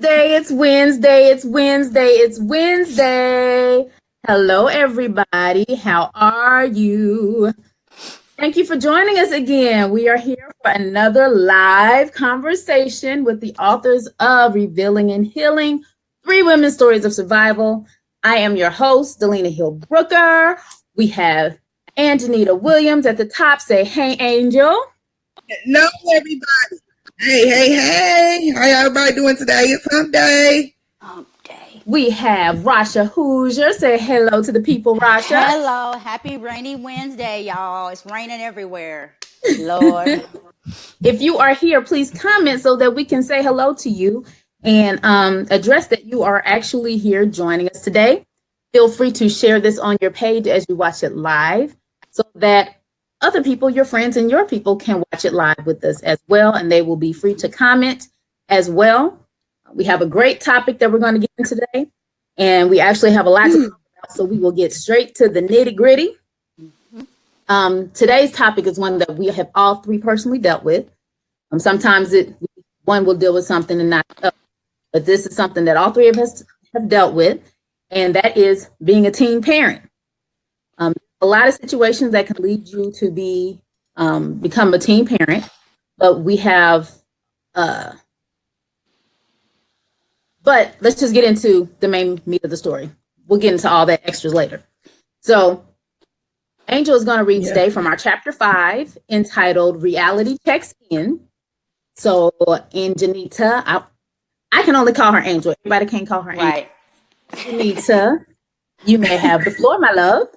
Wednesday. It's Wednesday. It's Wednesday. It's Wednesday. Hello, everybody. How are you? Thank you for joining us again. We are here for another live conversation with the authors of Revealing and Healing, 3 Women's Stories of Survival. I am your host, Delina Hill Brooker. We have Anjanita Williams at the top. Say, hey, Angel. Hello, everybody. Hey. How everybody doing today? It's hump day. We have Rasha Hoosier. Say hello to the people, Rasha. Hello. Happy rainy Wednesday, y'all. It's raining everywhere. Lord. If you are here, please comment so that we can say hello to you and address that you are actually here joining us today. Feel free to share this on your page as you watch it live so that other people, your friends and your people, can watch it live with us as well, and they will be free to comment as well. We have a great topic that we're going to get into today, and we actually have a lot to talk about, so we will get straight to the nitty-gritty. Today's topic is one that we have all 3 personally dealt with. Sometimes one will deal with something and not the other, but this is something that all 3 of us have dealt with, and that is being a teen parent. A lot of situations that can lead you to become a teen parent, but we have, but let's just get into the main meat of the story. We'll get into all that extras later. So Angel is going to read today from our chapter 5 entitled Reality Checks In. So Anjanita, I can only call her Angel. Everybody can't call her Angel. Right. Anjanita, you may have the floor, my love.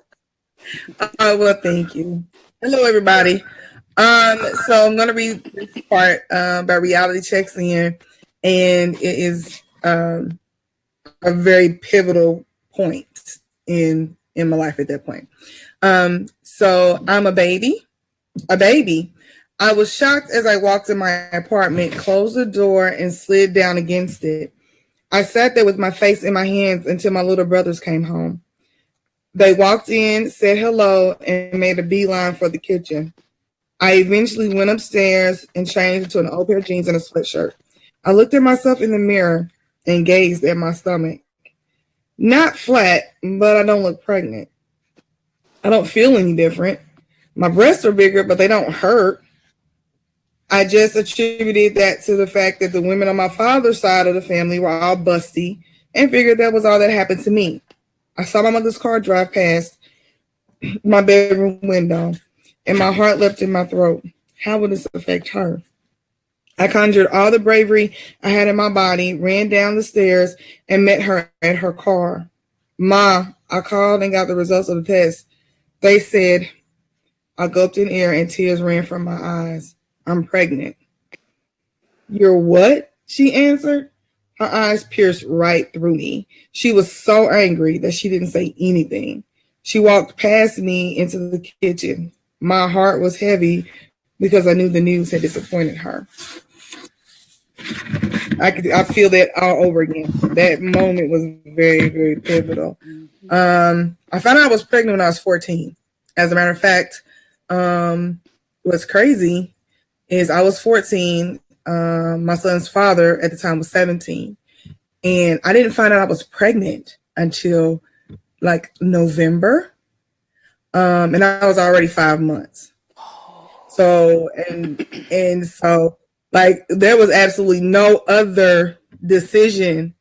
Well, thank you. Hello, everybody. So I'm going to read this part about reality checks in, and it is a very pivotal point in my life at that point. So I'm a baby. I was shocked as I walked in my apartment, closed the door, and slid down against it. I sat there with my face in my hands until my little brothers came home. They walked in, said hello, and made a beeline for the kitchen. I eventually went upstairs and changed into an old pair of jeans and a sweatshirt. I looked at myself in the mirror and gazed at my stomach. Not flat, but I don't look pregnant. I don't feel any different. My breasts are bigger, but they don't hurt. I just attributed that to the fact that the women on my father's side of the family were all busty and figured that was all that happened to me. I saw my mother's car drive past my bedroom window, and my heart leapt in my throat. How would this affect her? I conjured all the bravery I had in my body, ran down the stairs, and met her at her car. Ma, I called and got the results of the test. They said, I gulped in air and tears ran from my eyes. I'm pregnant. You're what? She answered. Her eyes pierced right through me. She was so angry that she didn't say anything. She walked past me into the kitchen. My heart was heavy because I knew the news had disappointed her. I feel that all over again. That moment was very, very pivotal. I found out I was pregnant when I was 14. As a matter of fact, what's crazy is I was 14. My son's father at the time was 17. And I didn't find out I was pregnant until like November. And I was already 5 months. So, and so like there was absolutely no other decision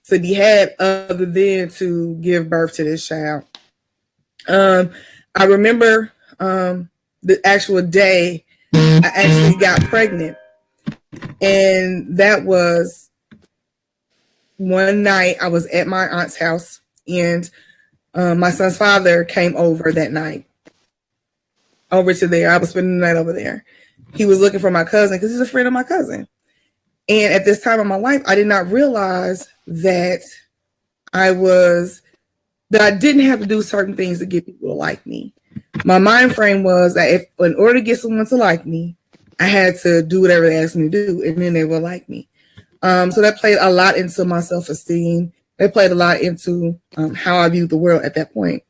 to be had other than to give birth to this child. I remember the actual day I actually got pregnant. And that was one night I was at my aunt's house, and my son's father came over that night. Over to there. I was spending the night over there. He was looking for my cousin because he's a friend of my cousin. And at this time of my life, I did not realize that I didn't have to do certain things to get people to like me. My mind frame was that if in order to get someone to like me, I had to do whatever they asked me to do, and then they would like me. So that played a lot into my self-esteem. It played a lot into how I viewed the world at that point.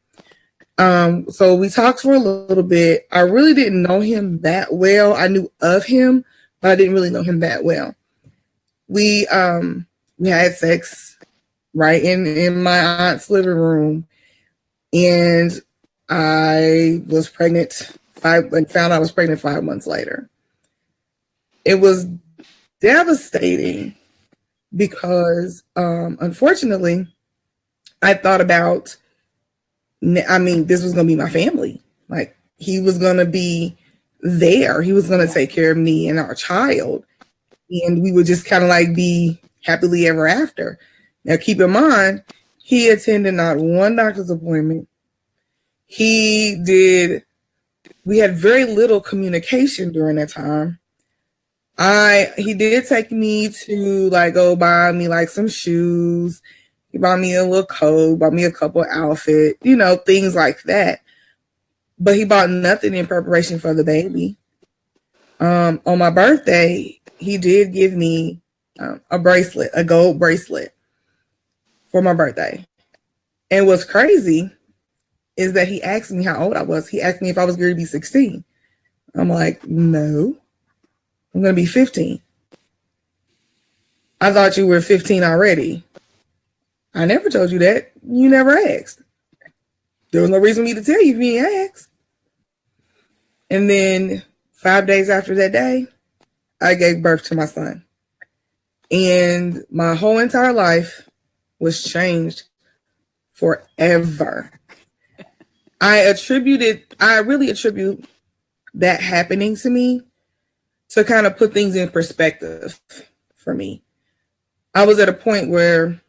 So we talked for a little bit. I really didn't know him that well. I knew of him, but I didn't really know him that well. We We had sex right in my aunt's living room, and I was pregnant found I was pregnant 5 months later. It was devastating because, unfortunately, I thought about, this was going to be my family. Like, he was going to be there. He was going to take care of me and our child. And we would just kind of like be happily ever after. Now, keep in mind, he attended not one doctor's appointment. We had very little communication during that time. He did take me to like go buy me like some shoes. He bought me a little coat, bought me a couple outfits, things like that. But he bought nothing in preparation for the baby. On my birthday, he did give me a bracelet, a gold bracelet for my birthday. And what's crazy is that he asked me how old I was. He asked me if I was going to be 16. I'm like, no, I'm going to be 15. I thought you were 15 already. I never told you that. You never asked. There was no reason for me to tell you if you didn't ask. And then 5 days after that day, I gave birth to my son. And my whole entire life was changed forever. I really attribute that happening to me to kind of put things in perspective for me. I was at a point where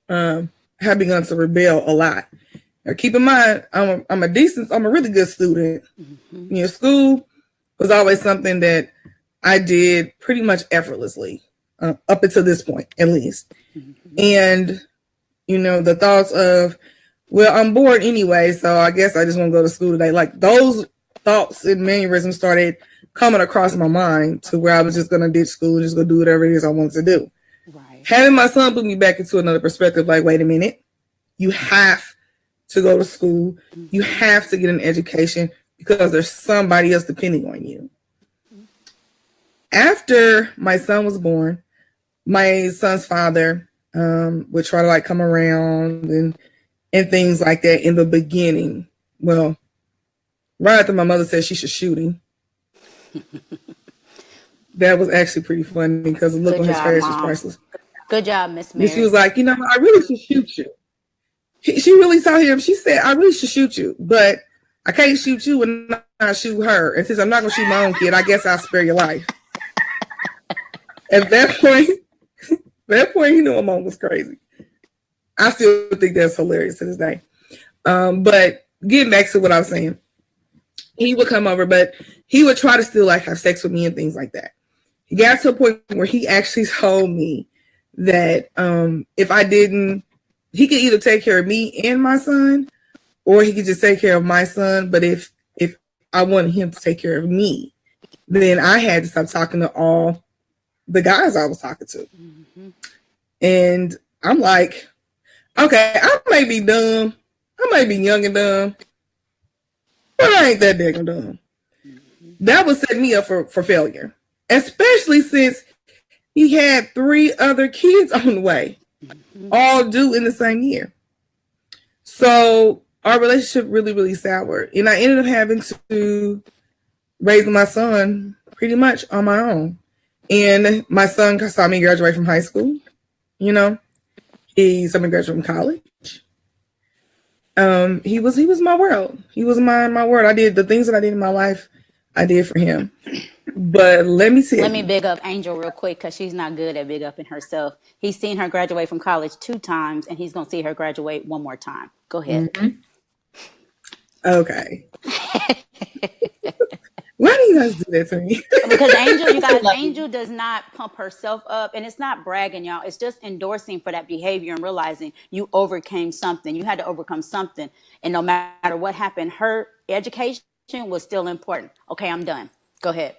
I had begun to rebel a lot. Now, keep in mind, I'm a really good student. Mm-hmm. School was always something that I did pretty much effortlessly, up until this point, at least. Mm-hmm. And, the thoughts of, well, I'm bored anyway, so I guess I just want to go to school today. Like, those thoughts and mannerisms started coming across my mind to where I was just going to ditch school and just go do whatever it is I wanted to do. Right. Having my son put me back into another perspective, like, wait a minute, you have to go to school. You have to get an education because there's somebody else depending on you. After my son was born, my son's father would try to like come around and things like that in the beginning. Well, right after my mother said she should shoot him. That was actually pretty funny because the look on his face was priceless. Good job, Miss Mary. She was like, I really should shoot you. She really saw him. She said, I really should shoot you, but I can't shoot you and not shoot her. And since I'm not going to shoot my own kid, I guess I'll spare your life. At that point, he knew my mom was crazy. I still think that's hilarious to this day. But getting back to what I was saying, he would come over, but he would try to still like have sex with me and things like that. He got to a point where he actually told me that if I didn't, he could either take care of me and my son, or he could just take care of my son. But if I wanted him to take care of me, then I had to stop talking to all the guys I was talking to. Mm-hmm. And I'm like, okay, I may be dumb. I may be young and dumb, but I ain't that damn dumb. Mm-hmm. That would set me up for failure, especially since he had 3 other kids on the way, all due in the same year. So our relationship really, really soured. And I ended up having to raise my son pretty much on my own. And my son saw me graduate from high school. He saw me graduate from college. He was my world. He was my world. I did the things that I did in my life, I did for him. But let me big up Angel real quick because she's not good at big upping herself. He's seen her graduate from college 2 times, and he's going to see her graduate 1 more time. Go ahead. Mm-hmm. Okay. Why do you guys do that to me? Because Angel does not pump herself up, and it's not bragging, y'all. It's just endorsing for that behavior and realizing you overcame something. You had to overcome something, and no matter what happened, her education was still important. Okay, I'm done. Go ahead.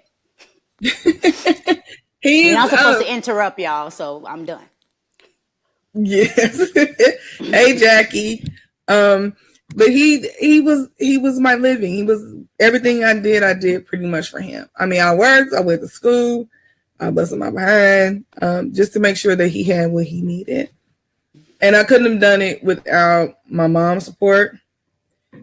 We're not supposed to interrupt y'all, so I'm done. Yes. Hey, Jackie. But he was my living. He was everything I did pretty much for him. I mean, I worked, I went to school, I busted my behind just to make sure that he had what he needed. And I couldn't have done it without my mom's support,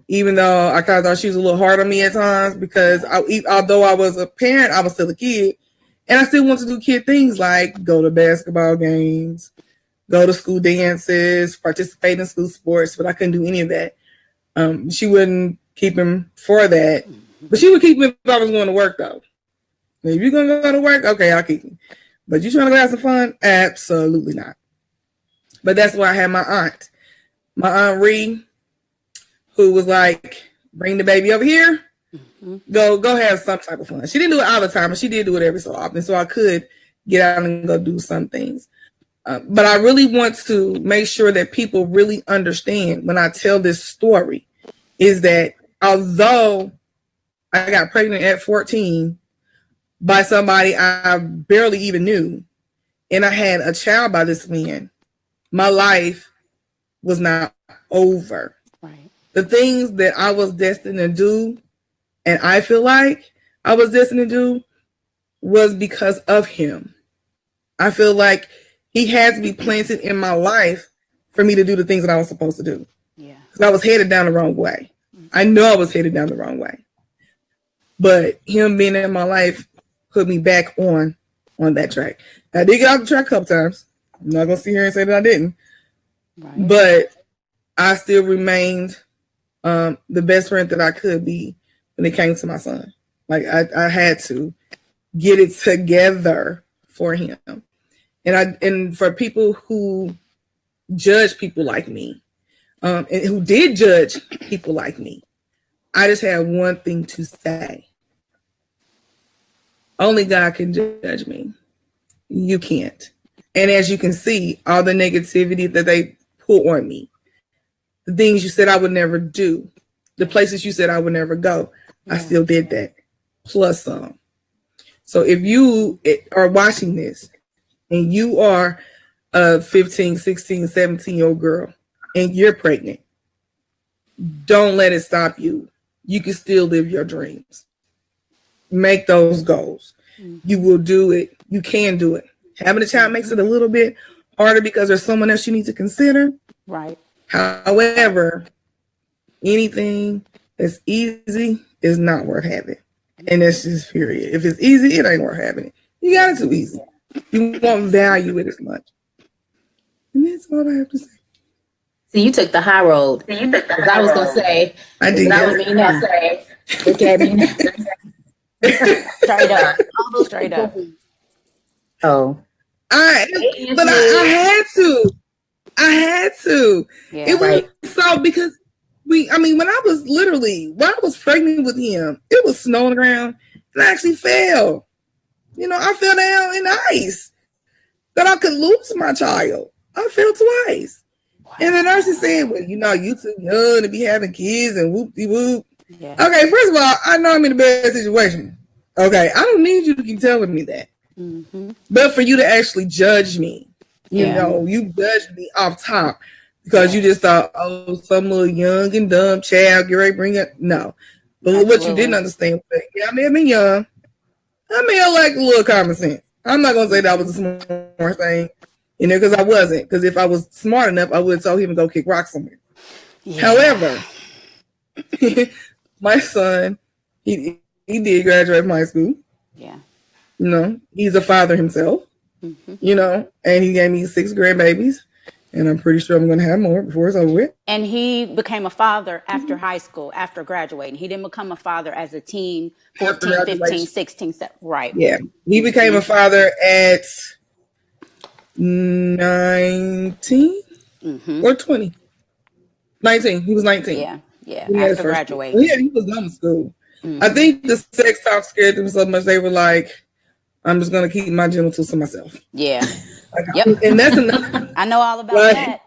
even though I kind of thought she was a little hard on me at times because although I was a parent, I was still a kid. And I still want to do kid things like go to basketball games, go to school dances, participate in school sports, but I couldn't do any of that. She wouldn't keep him for that, but she would keep me if I was going to work, though. If you're going to go to work, okay, I'll keep you. But you trying to go have some fun? Absolutely not. But that's why I had my aunt Ree, who was like, bring the baby over here. Go have some type of fun. She didn't do it all the time, but she did do it every so often. So I could get out and go do some things. But I really want to make sure that people really understand when I tell this story is that although I got pregnant at 14 by somebody I barely even knew, and I had a child by this man, my life was not over. Right. The things that I was destined to do, and I feel like I was destined to do, was because of him. I feel like he had to be planted in my life for me to do the things that I was supposed to do. Yeah. Because I was headed down the wrong way. I know I was headed down the wrong way. But him being in my life put me back on that track. I did get off the track a couple times. I'm not going to sit here and say that I didn't. Right. But I still remained the best friend that I could be when it came to my son. Like I had to get it together for him. And for people who judge people like me, and who did judge people like me, I just have one thing to say. Only God can judge me. You can't. And as you can see, all the negativity that they put on me, the things you said I would never do, the places you said I would never go, I still did that, plus some. So if you are watching this and you are a 15, 16, 17-year-old girl and you're pregnant, don't let it stop you. You can still live your dreams. Make those goals. You will do it. You can do it. Having a child makes it a little bit harder because there's someone else you need to consider. Right. However, anything that's easy is not worth having. And that's just period. If it's easy, it ain't worth having it. You got it too easy. You won't value it as much. And that's all I have to say. See, you took the high road. Because I was going to say, I did. I was going to say, look at me now. Straight up. Almost straight up. Oh. But I had to. Yeah. It was so because when I was pregnant with him, it was snow on the ground and I actually fell. I fell down in the ice that I could lose my child. I fell twice. Wow. And the nurse is saying, well, you too young to be having kids and whoop-de-whoop. Yeah. Okay, first of all, I know I'm in a bad situation. Okay, I don't need you to keep telling me that. Mm-hmm. But for you to actually judge me, you judged me off top because you just thought, oh, some little young and dumb child, get ready to bring it. No. But Absolutely. What you didn't understand, I may have been young. I may have lacked a little common sense. I'm not going to say that was a smart thing, because I wasn't. Because if I was smart enough, I would have told him to go kick rocks somewhere. Yeah. However, my son, he did graduate from high school. Yeah. He's a father himself, and he gave me 6 grandbabies, and I'm pretty sure I'm going to have more before it's over with. And he became a father after high school, after graduating. He didn't become a father as a teen, 14, 15, 16, 17. Right. Yeah. He became a father at 19 or 20. 19. He was 19. Yeah. Yeah. After graduating. Yeah, he was done with school. I think the sex talk scared them so much they were like, I'm just going to keep my genitals to myself. Yeah. Yep. And that's enough. I know all about that.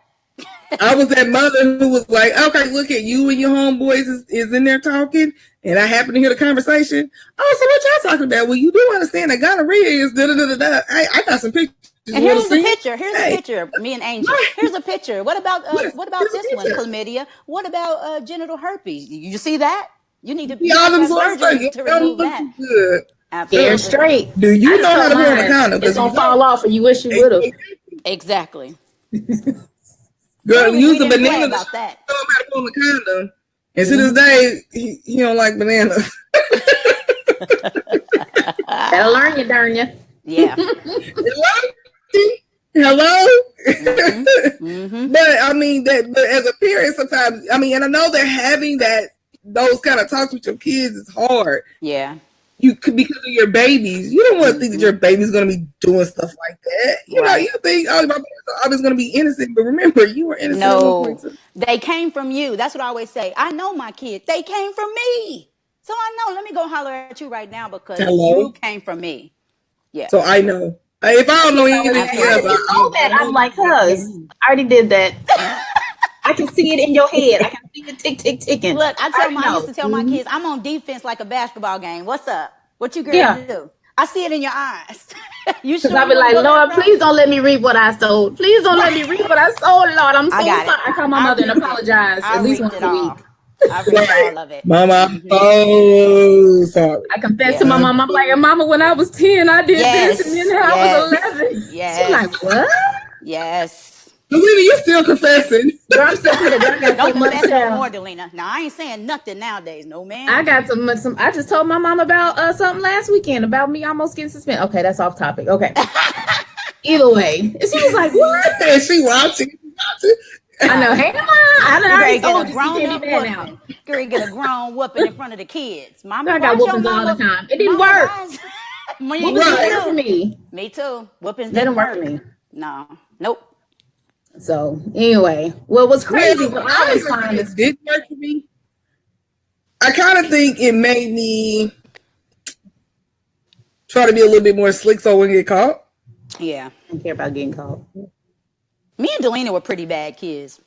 I was that mother who was like, okay, look at you and your homeboys is in there talking, and I happen to hear the conversation. Oh, so what y'all talking about? Well, you do understand that gonorrhea is da-da-da-da-da. I got some pictures. And here's the picture. Here's a picture. Me and Angel. Here's a picture. What about this one, chlamydia? What about genital herpes? You see that? You need to be surgery to remove that. Good. Absolutely. straight. Do you know how to put on a condom? It's gonna fall off, and you wish you would have. Exactly. Girl, We use the didn't play banana about that. to how to put on a condom. And to this day, he don't like bananas. That'll learn you, darn you. Yeah. Hello. Mm-hmm. But I mean that. But as a parent, sometimes I mean, and I know that having those kind of talks with your kids is hard. Yeah. You could, because of your babies. You don't want to think that your baby's going to be doing stuff like that. You know, you think, oh, my baby's always going to be innocent. But remember, you were innocent at one point too. They came from you. That's what I always say. I know my kids. They came from me. So I know. Let me go holler at you right now because you came from me. Yeah. So I know. If I don't know anything else, I'm like, cuz I already did that. I can see it in your head. I can see it ticking. Look, I used to tell my kids, I'm on defense like a basketball game. What's up? What you gonna do? I see it in your eyes. You sure? I'll be like, Lord, please don't let me reap what I sowed. Please don't let me reap what I sowed, Lord. I'm so sorry. I call my mother and apologize at least once a week. I read all of it. Mama, oh, sorry. I confess to my mom. I'm like, Mama, when I was 10, I did this, and then I was 11. Yes. She's like, what? Yes. Delina, you still confessing? Girl, I'm still don't confess no more, Delina. Now I ain't saying nothing nowadays, no man. I got some. I just told my mom about something last weekend about me almost getting suspended. Okay, that's off topic. Okay. Either way, and she was like, "What?" And she watching. I know. Hey, Mom, I already told you she can't be bad now. Girl, get a grown whooping in front of the kids. Mama, I got whoopings all the time. It didn't work. Whoopings didn't work for me. Me too. Whoopings didn't work for me. No. Nope. So anyway, what was crazy? But I was fine. It did work for me. I kind of think it made me try to be a little bit more slick so I wouldn't get caught. Yeah. I don't care about getting caught. Me and Delina were pretty bad kids.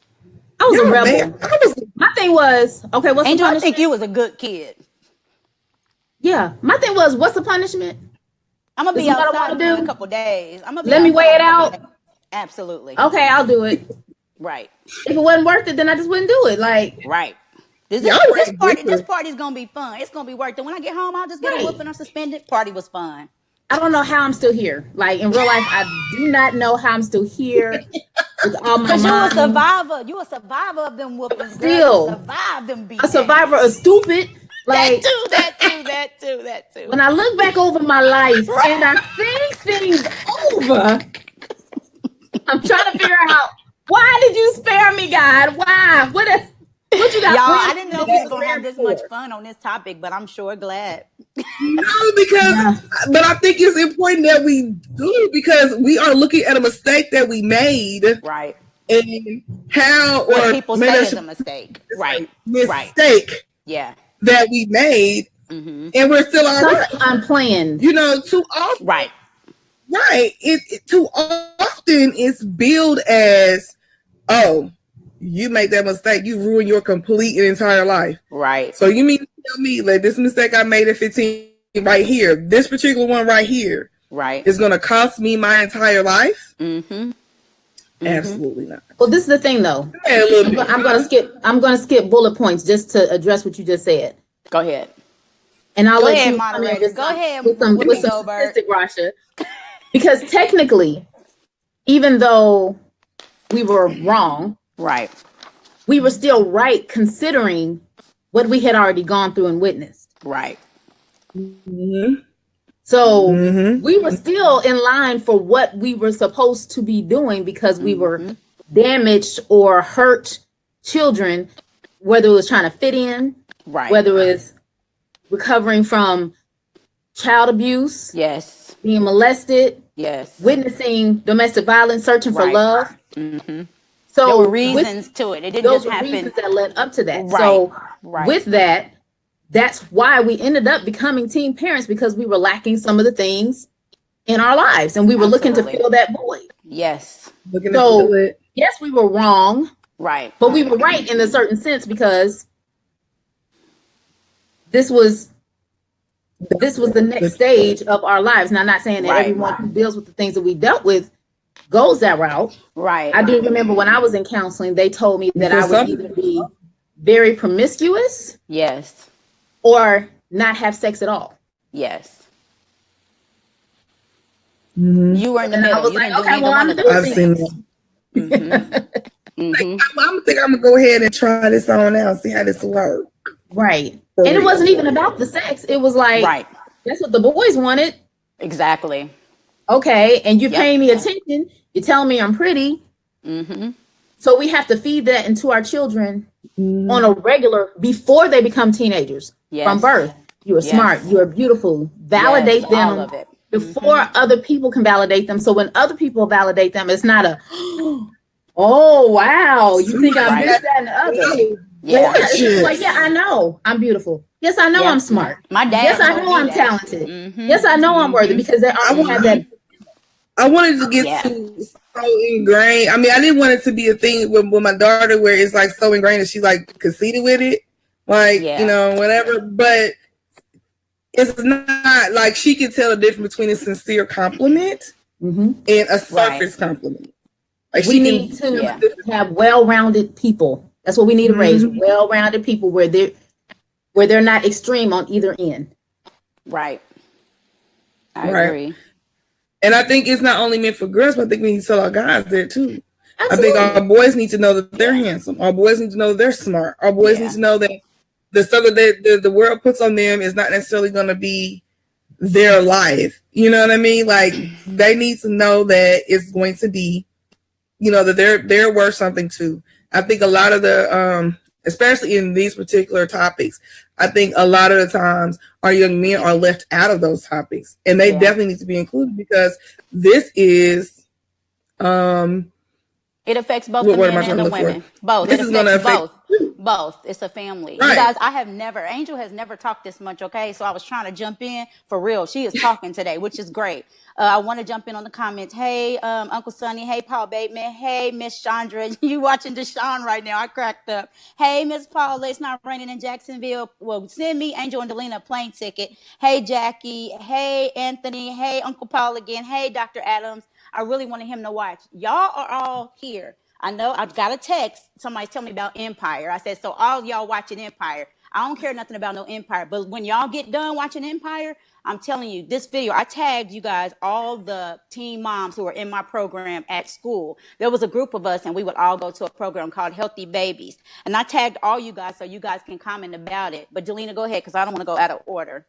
I was a rebel. My thing was, okay, what's Angel, the punishment? I think you was a good kid. Yeah. My thing was, what's the punishment? I'm going to be outside in a couple days. Let me weigh it out. Absolutely. Okay, I'll do it. Right. If it wasn't worth it, then I just wouldn't do it. Like, right. This party's gonna be fun. It's gonna be worth it. When I get home, I'll just get a whooping or suspended. Party was fun. I don't know how I'm still here. Like in real life, I do not know how I'm still here with all my Because you're a survivor. You're a survivor of them whoopings. Still, survive them beats. A survivor of stupid. Like that too. When I look back over my life and I think things over, I'm trying to figure out, why did you spare me, God? Why? What you got? Y'all, I didn't know we were going to have this much fun on this topic, but I'm sure glad. No, but I think it's important that we do because we are looking at a mistake that we made. Right. And how, or people say it's a mistake. Right. Mistake. Yeah. That we made. Mm-hmm. And we're still all right. Unplanned. You know, too often. Right. Right. It too often it's billed as, oh, you make that mistake, you ruin your complete and entire life. Right. So you mean to tell me like this mistake I made at 15 right here, this particular one right here, right, is gonna cost me my entire life? Mm-hmm. Absolutely not. Well, this is the thing though. I'm gonna skip bullet points just to address what you just said. Go ahead. And I'll let you moderator. Go ahead with some statistic, Rasha. Because technically, even though we were wrong, right, we were still right considering what we had already gone through and witnessed. Right. Mm-hmm. So we were still in line for what we were supposed to be doing because we were damaged or hurt children, whether it was trying to fit in, right, whether it was recovering from child abuse, yes, being molested, yes, witnessing domestic violence, searching for love. Mm-hmm. So there were reasons to it. It didn't just happen. Reasons that led up to that. Right. So with that, that's why we ended up becoming teen parents, because we were lacking some of the things in our lives and we were looking to fill that void. Yes. Yes, we were wrong. Right. But we were right in a certain sense because this was the next stage of our lives. Now, I'm not saying that everyone who deals with the things that we dealt with goes that route. Right. I do remember when I was in counseling, they told me that I would either be very promiscuous, yes, or not have sex at all. Yes. You were in the And I middle. was You like, didn't do okay, neither well, one I'm of gonna I've those. seen do that. Mm-hmm. I think I'm gonna go ahead and try this on out, see how this works. Right. For And it real. wasn't even about the sex. It was like, Right. that's what the boys wanted. Exactly. Okay. And you Yep. paying me attention. You're telling me I'm pretty. Mm-hmm. So we have to feed that into our children Mhm. on a regular before they become teenagers. From Yes. birth. You are smart. Yes. You are beautiful. Yes. Validate All them of it. before other people can validate them. So when other people validate them, it's not a, oh, wow, you think I'm Right. this, that, and the other. Yeah. It's just like, yeah, Gorgeous. I know I'm beautiful. Yes, I know I'm Yep. smart. My Yes, dad I told know me I'm that. talented. Mm-hmm. Yes, I know I'm worthy because they I already have that. wanted to get Yeah. to so ingrained. I mean, I didn't want it to be a thing with my daughter where it's like so ingrained that she's like conceited with it, like Yeah. whatever. But it's not like she can tell the difference between a sincere compliment Mhm. and a Right. surface compliment. Like We she need can to Yeah. have well-rounded people. That's what we need to raise. Well-rounded people where they're not extreme on either end. Right. I Right. agree. And I think it's not only meant for girls, but I think we need to tell our guys there too. I think Absolutely. our boys need to know that they're Yeah. handsome. Our boys need to know that they're smart. Our boys Yeah. need to know that the stuff that the world puts on them is not necessarily going to be their life. You know what I mean? Like they need to know that it's going to be, that they're worth something too. I think a lot of the especially in these particular topics, I think a lot of the times our young men are left out of those topics, and they Yeah. definitely need to be included because this is It affects both what the word am I men trying and to the look for? women. Both. This It is going to affects affect both. Both. It's a family. You right. guys, Angel has never talked this much, okay? So I was trying to jump in for real. She is talking today, which is great. I want to jump in on the comments. Hey, Uncle Sonny. Hey, Paul Bateman. Hey, Miss Chandra. You watching Deshaun right now. I cracked up. Hey, Miss Paula. It's not raining in Jacksonville. Well, send me, Angel and Delina, a plane ticket. Hey, Jackie. Hey, Anthony. Hey, Uncle Paul again. Hey, Dr. Adams. I really wanted him to watch. Y'all are all here. I know I've got a text. Somebody's telling me about Empire. I said, so all y'all watching Empire. I don't care nothing about no Empire. But when y'all get done watching Empire, I'm telling you, this video, I tagged you guys, all the teen moms who are in my program at school. There was a group of us, and we would all go to a program called Healthy Babies. And I tagged all you guys so you guys can comment about it. But Delina, go ahead, because I don't want to go out of order.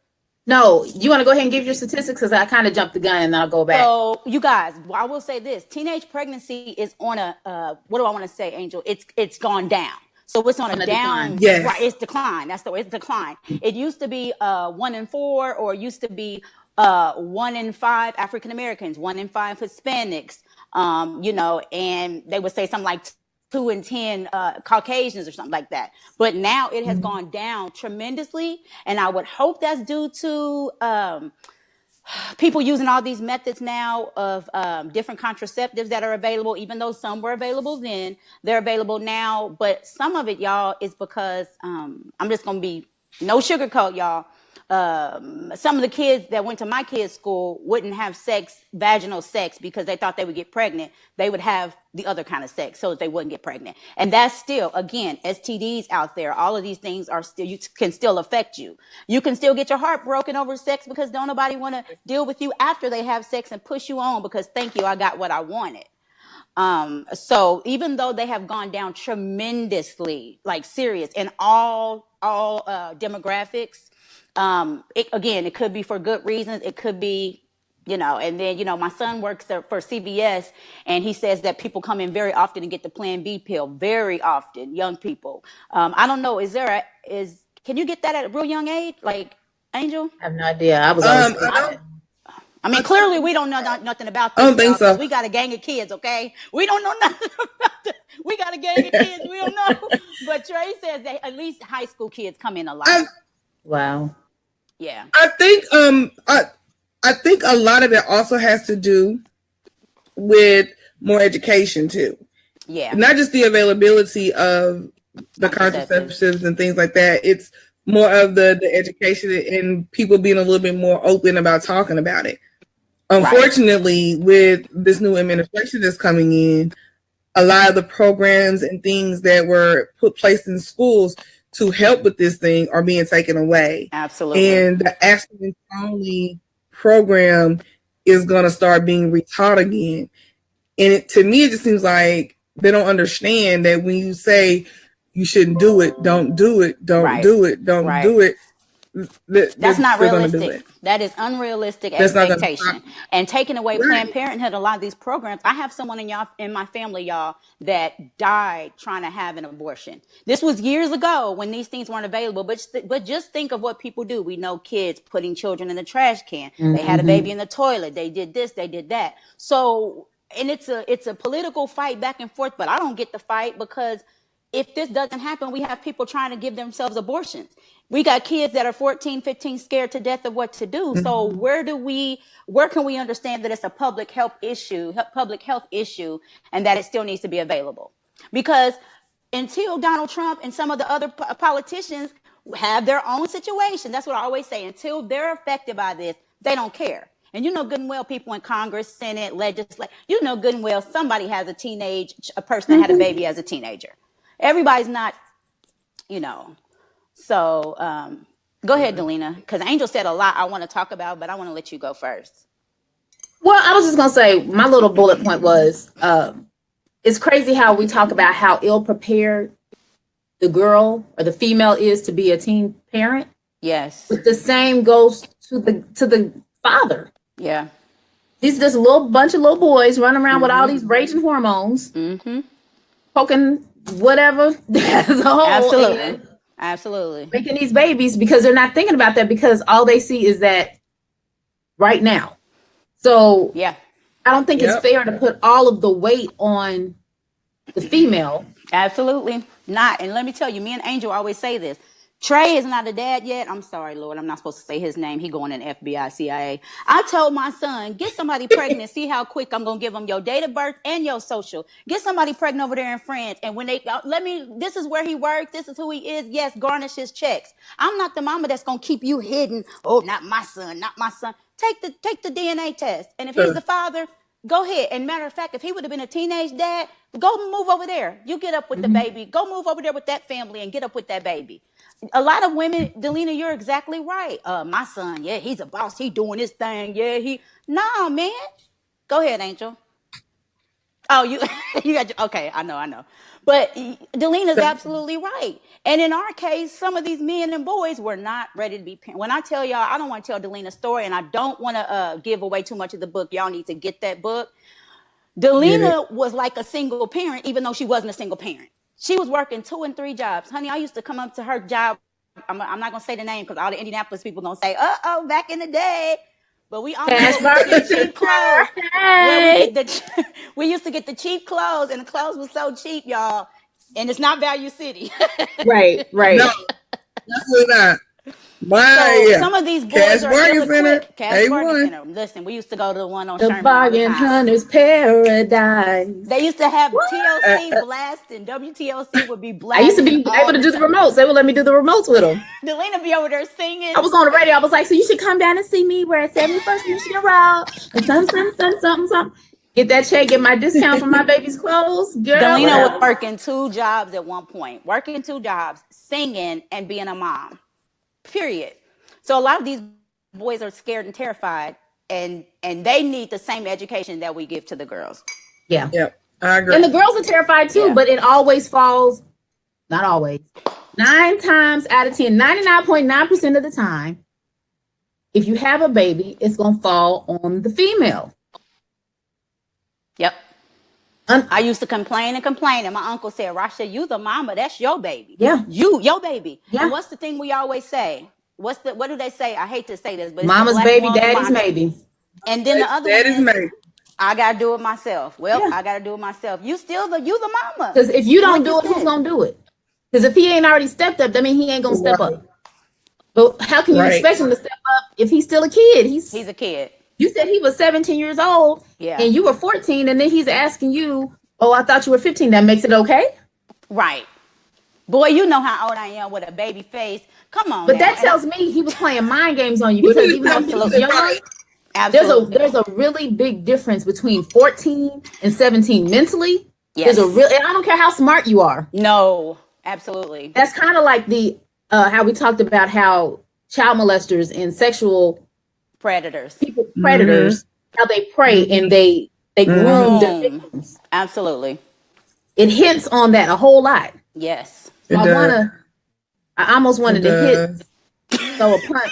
No, you want to go ahead and give your statistics because I kind of jumped the gun and then I'll go back. So you guys, I will say this: teenage pregnancy is on a what do I want to say, Angel? It's gone down. So it's on a down, yes. Right? It's decline. That's the way it's decline. It used to be 1 in 4, or it used to be 1 in 5 African Americans, 1 in 5 Hispanics. And they would say something like 2 in 10 Caucasians or something like that. But now it has gone down tremendously, and I would hope that's due to people using all these methods now of different contraceptives that are available. Even though some were available then, they're available now. But some of it, y'all, is because I'm just gonna be no sugarcoat, y'all. Some of the kids that went to my kids' school wouldn't have vaginal sex, because they thought they would get pregnant. They would have the other kind of sex so that they wouldn't get pregnant. And that's still, again, STDs out there. All of these things can still affect you. You can still get your heart broken over sex because don't nobody want to deal with you after they have sex and push you on because thank you, I got what I wanted. So even though they have gone down tremendously, like serious in all demographics, it could be for good reasons. It could be, and then, my son works for CBS, and he says that people come in very often and get the Plan B pill, very often, young people. I don't know. Can you get that at a real young age? Like, Angel? I have no idea. I was always Clearly we don't know nothing about this. I don't think so. We got a gang of kids, okay? We don't know nothing about this. We got a gang of kids. We don't know. But Trey says that at least high school kids come in a lot. Wow. Yeah. I think I think a lot of it also has to do with more education too. Yeah. Not just the availability of the contraceptives and things like that. It's more of the education and people being a little bit more open about talking about it. Unfortunately, with this new administration that's coming in, a lot of the programs and things that were placed in schools to help with this thing are being taken away. Absolutely. And the Aspen Only program is going to start being retaught again. And to me, it just seems like they don't understand that when you say you shouldn't do it, don't do it, don't do it, don't do it. That's not realistic. Do it. That is unrealistic That's expectation. And taking away Planned Parenthood, a lot of these programs. I have someone in my family, y'all, that died trying to have an abortion. This was years ago when these things weren't available. But just think of what people do. We know kids putting children in the trash can. Mm-hmm. They had a baby in the toilet. They did this. They did that. So, and it's a political fight back and forth. But I don't get the fight because if this doesn't happen, we have people trying to give themselves abortions. We got kids that are 14, 15, scared to death of what to do. Mm-hmm. So where can we understand that it's a public health issue, and that it still needs to be available? Because until Donald Trump and some of the other politicians have their own situation, that's what I always say, until they're affected by this, they don't care. And you know good and well, people in Congress, Senate, legislature, you know good and well, somebody has a person that had a baby as a teenager. Everybody's not, So go ahead, Delina, because Angel said a lot I want to talk about, but I want to let you go first. Well, I was just going to say, my little bullet point was, it's crazy how we talk about how ill-prepared the girl or the female is to be a teen parent. Yes. But the same goes to the father. Yeah. These just bunch of little boys running around with all these raging hormones, poking whatever as a whole. Absolutely. Making these babies because they're not thinking about that because all they see is that right now. So yeah, I don't think it's fair to put all of the weight on the female. Absolutely not. And let me tell you, me and Angel always say this. Trey is not a dad yet. I'm sorry, Lord. I'm not supposed to say his name. He going in FBI, CIA. I told my son, get somebody pregnant. See how quick I'm going to give them your date of birth and your social. Get somebody pregnant over there in France. And when this is where he works. This is who he is. Yes, garnish his checks. I'm not the mama that's going to keep you hidden. Oh, not my son, not my son. Take the DNA test. And if he's the father, go ahead. And matter of fact, if he would have been a teenage dad, go move over there. You get up with the baby. Go move over there with that family and get up with that baby. A lot of women, Delina, you're exactly right. My son, yeah, he's a boss. He doing his thing. Yeah, nah, man. Go ahead, Angel. Oh, you got okay. I know. But Delina's absolutely right. And in our case, some of these men and boys were not ready to be parents. When I tell y'all, I don't want to tell Delina's story, and I don't want to give away too much of the book. Y'all need to get that book. Delina was like a single parent, even though she wasn't a single parent. She was working 2 and 3 jobs. Honey, I used to come up to her job. I'm not going to say the name because all the Indianapolis people going to say, back in the day. But we always get cheap clothes. We used to get the cheap clothes, and the clothes was so cheap, y'all. And it's not Value City. Right. No, absolutely not. Some of these boys are ill-equipped. Cash Bargain Center. Listen, we used to go to the one on Sherman. The Bargain Hunter's Paradise. They used to have TLC blasting. WTLC would be blasting. I used to be able to do the remotes. They would let me do the remotes with them. Delina be over there singing. I was on the radio. I was like, so you should come down and see me. We're at 71st Michigan Road. Something. Get that check, get my discount for my baby's clothes. Girl, Delina was working 2 jobs at one point. Working 2 jobs, singing, and being a mom. Period. So a lot of these boys are scared and terrified, and they need the same education that we give to the girls. Yeah. I agree. And the girls are terrified too, but it always falls, not always, 9 times out of 10, 99.9% of the time, if you have a baby, it's going to fall on the female. Yep. I used to complain, and my uncle said, Rasha, you the mama, that's your baby. Yeah. Your baby. Yeah. And what's the thing we always say? What do they say? I hate to say this, but mama's baby, daddy's maybe. And then the other daddy's one, maybe. I gotta do it myself. I gotta do it myself. You the mama. Because if you don't do it, who's gonna do it? Because if he ain't already stepped up, that means he ain't gonna step up. But how can you expect him to step up if he's still a kid? He's a kid. You said he was 17 years old, and you were 14, and then he's asking you, oh, I thought you were 15. That makes it okay? Right. Boy, you know how old I am with a baby face. Come on. But that tells me he was playing mind games on you because even though he was young, there's a really big difference between 14 and 17 mentally. Yes. And I don't care how smart you are. No, absolutely. That's kind of like how we talked about how child molesters and sexual predators how they prey and they groom their victims. Absolutely. It hints on that a whole lot. Yes. So I almost wanted to throw a punch,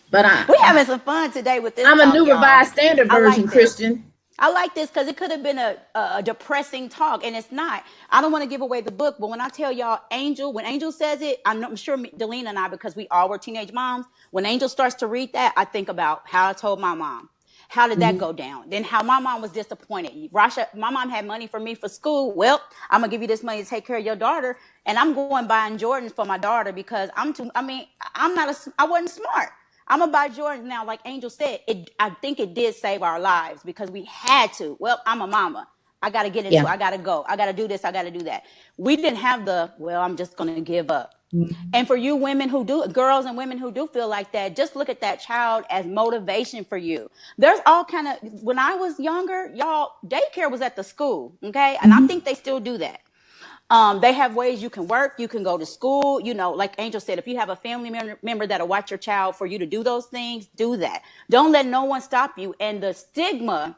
but we having some fun today with this. I'm talk, a new y'all. revised standard version Christian. I like this because it could have been a depressing talk, and it's not. I don't want to give away the book, but when I tell y'all when Angel says it, I'm sure Delina and I, because we all were teenage moms, when Angel starts to read that, I think about how I told my mom. How did that go down? Then how my mom was disappointed. Rasha, my mom had money for me for school. Well, I'm going to give you this money to take care of your daughter, and I'm going buying Jordans for my daughter because I wasn't smart. I'm gonna buy Jordans now. Like Angel said, I think it did save our lives because we had to. Well, I'm a mama. I got to get into it. I got to go. I got to do this. I got to do that. We didn't have I'm just going to give up. And for you women girls and women who do feel like that, just look at that child as motivation for you. There's all kind of, when I was younger, y'all, daycare was at the school. Okay. And I think they still do that. They have ways you can work, you can go to school, like Angel said, if you have a family member that'll watch your child for you to do those things, do that. Don't let no one stop you. And the stigma,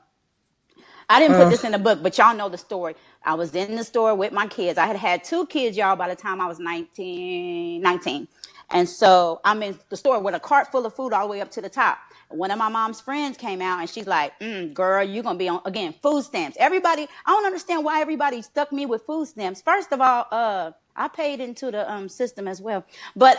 I didn't put this in the book, but y'all know the story. I was in the store with my kids. I had 2 kids, y'all, by the time I was 19. And so I'm in the store with a cart full of food all the way up to the top. One of my mom's friends came out and she's like, girl, you're going to be on, again, food stamps. Everybody, I don't understand why everybody stuck me with food stamps. First of all, I paid into the system as well. But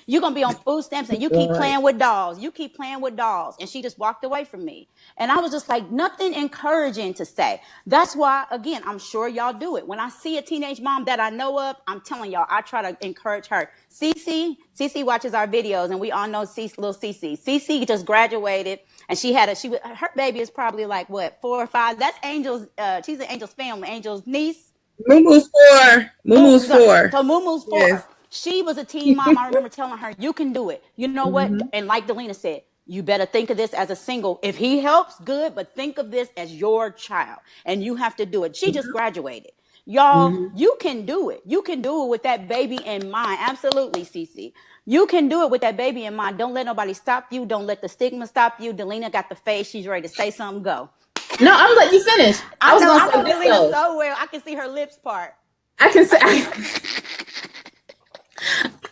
you're going to be on food stamps and you keep playing with dolls. You keep playing with dolls. And she just walked away from me. And I was just like, nothing encouraging to say. That's why, again, I'm sure y'all do it. When I see a teenage mom that I know of, I'm telling y'all, I try to encourage her. Cece watches our videos, and we all know little Cece. Cece just graduated, and her baby is probably like, 4 or 5? That's Angel's, she's an Angel's family, Angel's niece. Mumu's 4. Mumu's 4. So Mumu's 4. Yes. She was a teen mom. I remember telling her, you can do it. You know what? And like Delina said, you better think of this as a single. If he helps, good, but think of this as your child, and you have to do it. She just graduated. Y'all, you can do it. You can do it with that baby in mind. Absolutely, Cece. You can do it with that baby in mind. Don't let nobody stop you. Don't let the stigma stop you. Delina got the face. She's ready to say something. Go. No, I'm letting you finish. I was going to say this Delina so well. I can see her lips part. I can say.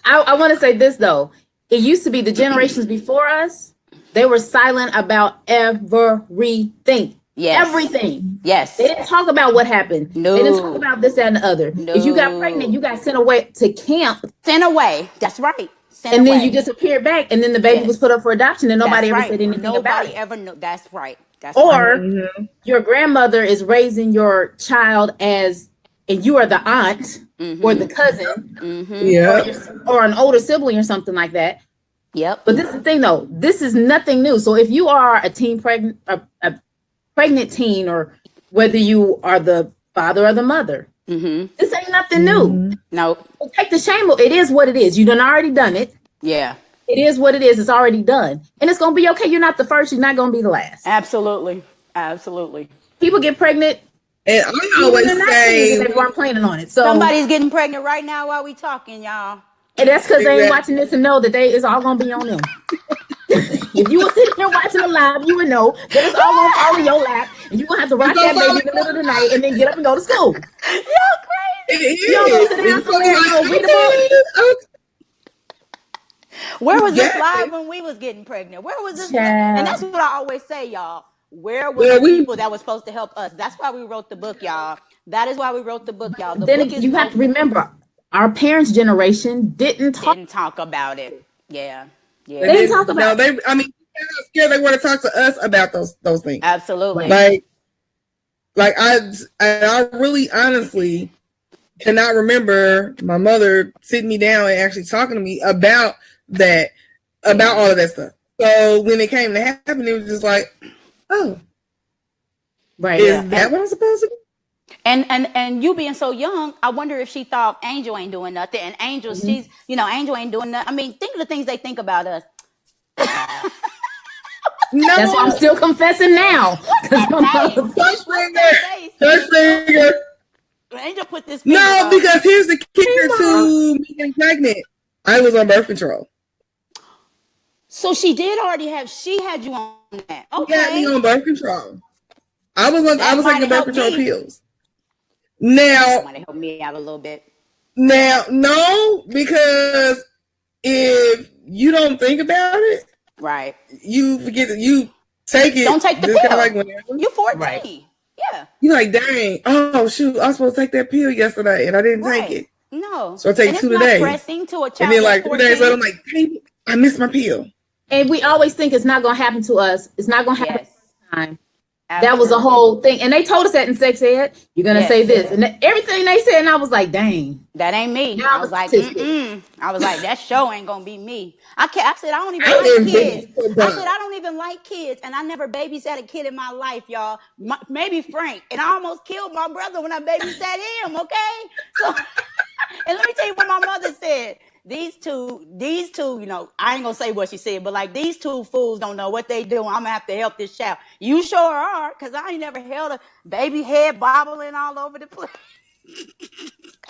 I want to say this though. It used to be the generations before us. They were silent about everything. Yes. Everything. Yes. They didn't talk about what happened. No. They didn't talk about this, that, and the other. No. If you got pregnant, you got sent away to camp. Sent away. That's right. And then you disappeared back, and then the baby was put up for adoption, and nobody ever said anything about it. Nobody ever knew. That's right. Your grandmother is raising your child and you are the aunt or the cousin or an older sibling or something like that. Yep. But this is the thing, though. This is nothing new. So if you are a pregnant teen, or whether you are the father or the mother, this ain't nothing new. Nope. So take the shame. It is what it is. You done already done it. Yeah. It is what it is. It's already done. And it's going to be okay. You're not the first. You're not going to be the last. Absolutely. Absolutely. People get pregnant. And I always say they weren't planning on it. So somebody's getting pregnant right now while we talking, y'all. And that's because they ain't watching this and know that it's all going to be on them. If you were sitting here watching the live, you would know that it's all going to fall in your lap. And you're going to have to rock that baby in the middle of the night and then get up and go to school. You're crazy. Where was this live when we was getting pregnant? Where was this? And that's what I always say, y'all. Where were the people that was supposed to help us? That's why we wrote the book, y'all. That is why we wrote the book, y'all. You have to remember, our parents' generation didn't talk about it. Yeah. They didn't talk about it. I mean, they were scared. They want to talk to us about those things. Absolutely. Like I really honestly cannot remember my mother sitting me down and actually talking to me about all of that stuff. So when it came to happen, it was just like, oh, right. Is that what I'm supposed to do? And you being so young, I wonder if she thought Angel ain't doing nothing. And Angel, Angel ain't doing nothing. I mean, think of the things they think about us. No. That's why I'm still confessing now. First finger. Angel put this finger on. Because here's the kicker to me getting pregnant. I was on birth control. So she had you on that. He got me Okay. on birth control. I was taking birth control pills. Now, might help me out a little bit. Now, no, because if you don't think about it, right, you forget that you take it. Don't take the just pill. Like whenever. You're 14. Right. Yeah. You're like, dang, oh shoot, I was supposed to take that pill yesterday and I didn't take it. No. So I take and 2 it's not today. pressing to a child And then like 3 days later, I'm that's 14. like, dang, I missed my pill. And we always think it's not going to happen to us. It's not going to happen Yes. this time. Absolutely. That was the whole thing. And they told us that in sex ed. You're going to Yes. say this. And everything they said, and I was like, dang. That ain't me. Now I was like, statistic. I was like, that show ain't gonna be me. I said I don't even I like didn't kids. think so I bad. said I don't even like kids, and I never babysat a kid in my life, y'all. Maybe Frank, and I almost killed my brother when I babysat him. Okay, so and let me tell you what my mother said. These two, you know, I ain't gonna say what she said, but like these two fools don't know what they do. I'm gonna have to help this child. You sure are, because I ain't never held a baby head bobbling all over the place.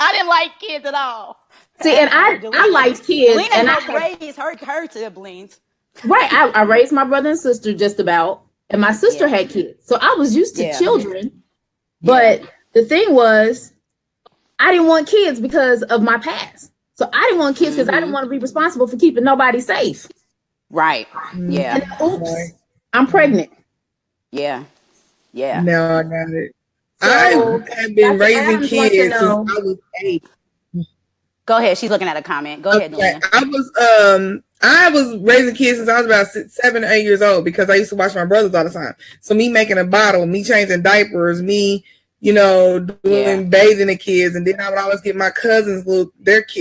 I didn't like kids at all. See, and I liked kids. Delina And I helped raise her siblings. right. I raised my brother and sister just about. And my sister had kids. So I was used to children. But the thing was, I didn't want kids because of my past. So I didn't want kids because I didn't want to be responsible for keeping nobody safe. Right. Yeah. And oops, I'm pregnant. Yeah. Yeah. No, I got it. So, I have been Dr. raising Adams kids since I know. was 8. Go ahead. She's looking at a comment. Go ahead, Delina. I was raising kids since I was about 7 or 8 years old because I used to watch my brothers all the time. So me making a bottle, me changing diapers, me, you know, doing bathing the kids, and then I would always get my cousins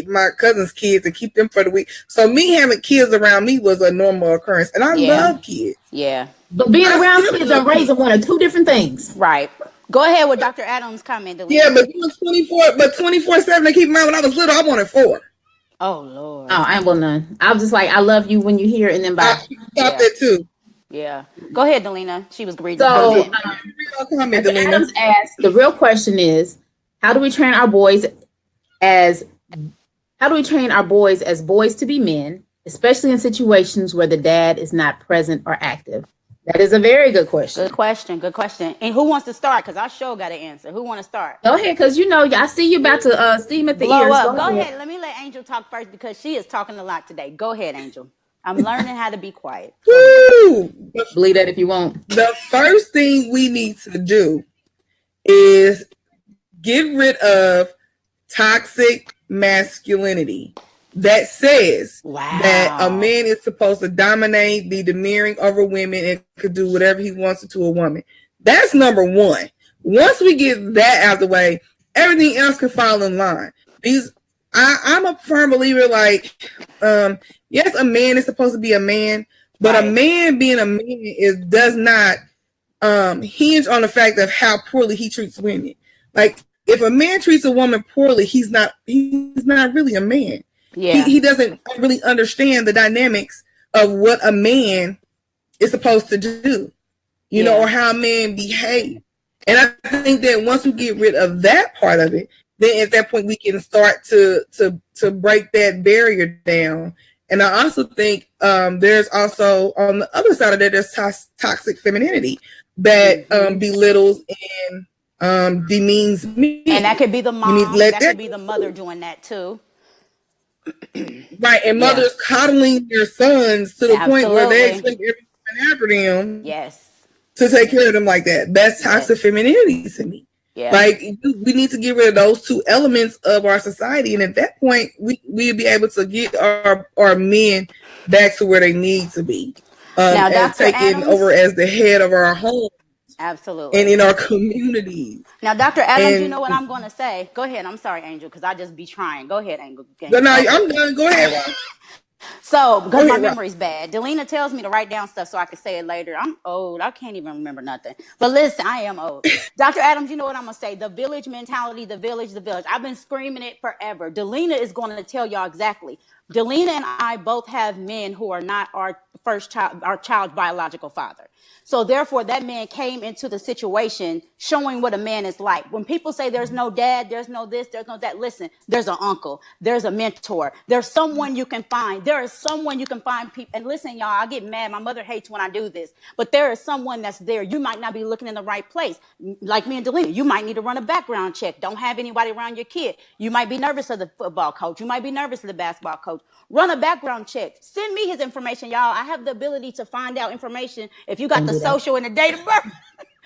my cousins' kids and keep them for the week. So me having kids around me was a normal occurrence, and I love kids. Yeah. But being around kids and raising one are two different things. Right. Go ahead with Dr. Adams' comment, Delina. Yeah, but 24/7 to keep in mind when I was little, I wanted 4. Oh Lord. Oh, I ain't want none. I was just like, I love you when you hear it, and then bye. I stopped it too. Yeah. Go ahead, Delina. She was greedy. So Adams asked, the real question is, how do we train our boys as boys to be men, especially in situations where the dad is not present or active? That is a very good question. Good question. Good question. And who wants to start? Because I sure got an answer. Who want to start? Go ahead, because you know I see you about to steam at the Blow ears. up. Go ahead. Let me let Angel talk first because she is talking a lot today. Go ahead, Angel. I'm learning how to be quiet. Woo! Believe that if you want. The first thing we need to do is get rid of toxic masculinity that says that a man is supposed to dominate, be domineering over women, and could do whatever he wants to a woman. That's number one. Once we get that out of the way, everything else can fall in line. I'm a firm believer, like, yes, a man is supposed to be a man, but a man being a man does not hinge on the fact of how poorly he treats women. Like, if a man treats a woman poorly, he's not really a man. Yeah. He doesn't really understand the dynamics of what a man is supposed to do, you know, or how a man behave. And I think that once we get rid of that part of it, then at that point we can start to break that barrier down. And I also think there's also on the other side of that, there's toxic femininity that belittles and demeans men. And that could be the mom. That could be the mother doing that too. Right, and mothers coddling their sons to the point where they expect everything after them. Yes. To take care of them like that. That's toxic femininity to me. Yeah. Like, we need to get rid of those two elements of our society, and at that point, we'll be able to get our men back to where they need to be, now, and taking over as the head of our home. Absolutely. And in our communities. Now, Dr. Adams, you know what I'm going to say? Go ahead. I'm sorry, Angel, because I just be trying. Go ahead, Angel. No, I'm done. Go ahead. So, because my memory's bad. Delina tells me to write down stuff so I can say it later. I'm old. I can't even remember nothing. But listen, I am old. Dr. Adams, you know what I'm going to say? The village mentality, the village. I've been screaming it forever. Delina is going to tell y'all exactly. Delina and I both have men who are not our child's biological father. So therefore, that man came into the situation showing what a man is like. When people say there's no dad, there's no this, there's no that, listen, there's an uncle, there's a mentor, there's someone you can find. There is someone you can find people. And listen, y'all, I get mad. My mother hates when I do this, but there is someone that's there. You might not be looking in the right place. Like me and Delina, you might need to run a background check. Don't have anybody around your kid. You might be nervous of the football coach. You might be nervous of the basketball coach. Run a background check. Send me his information, y'all. I have the ability to find out information if you got the social and the date of birth.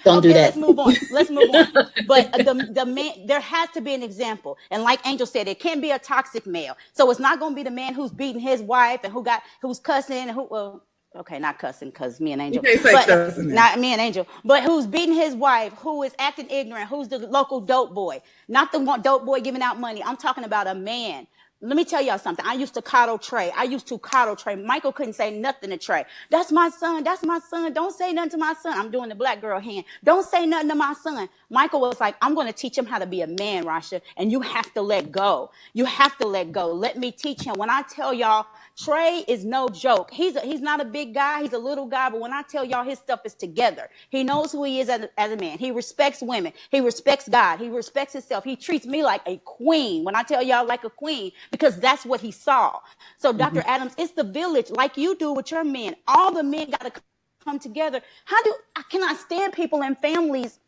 Don't do that. Let's move on. Let's move on. But the man, there has to be an example. And like Angel said, it can be a toxic male. So it's not going to be the man who's beating his wife and who's cussing and okay, not cussing because me and Angel, but not me and Angel, but who's beating his wife, who is acting ignorant, who's the local dope boy, not the one dope boy giving out money. I'm talking about a man. Let me tell y'all something. I used to coddle Trey. Michael couldn't say nothing to Trey. That's my son. That's my son. Don't say nothing to my son. I'm doing the black girl hand. Don't say nothing to my son. Michael was like, I'm going to teach him how to be a man, Rasha, and you have to let go. You have to let go. Let me teach him. When I tell y'all, Trey is no joke. He's not a big guy. He's a little guy. But when I tell y'all his stuff is together, he knows who he is as a man. He respects women. He respects God. He respects himself. He treats me like a queen. When I tell y'all like a queen, because that's what he saw. So Dr. Adams, it's the village like you do with your men. All the men got to come together. Can I stand people in families?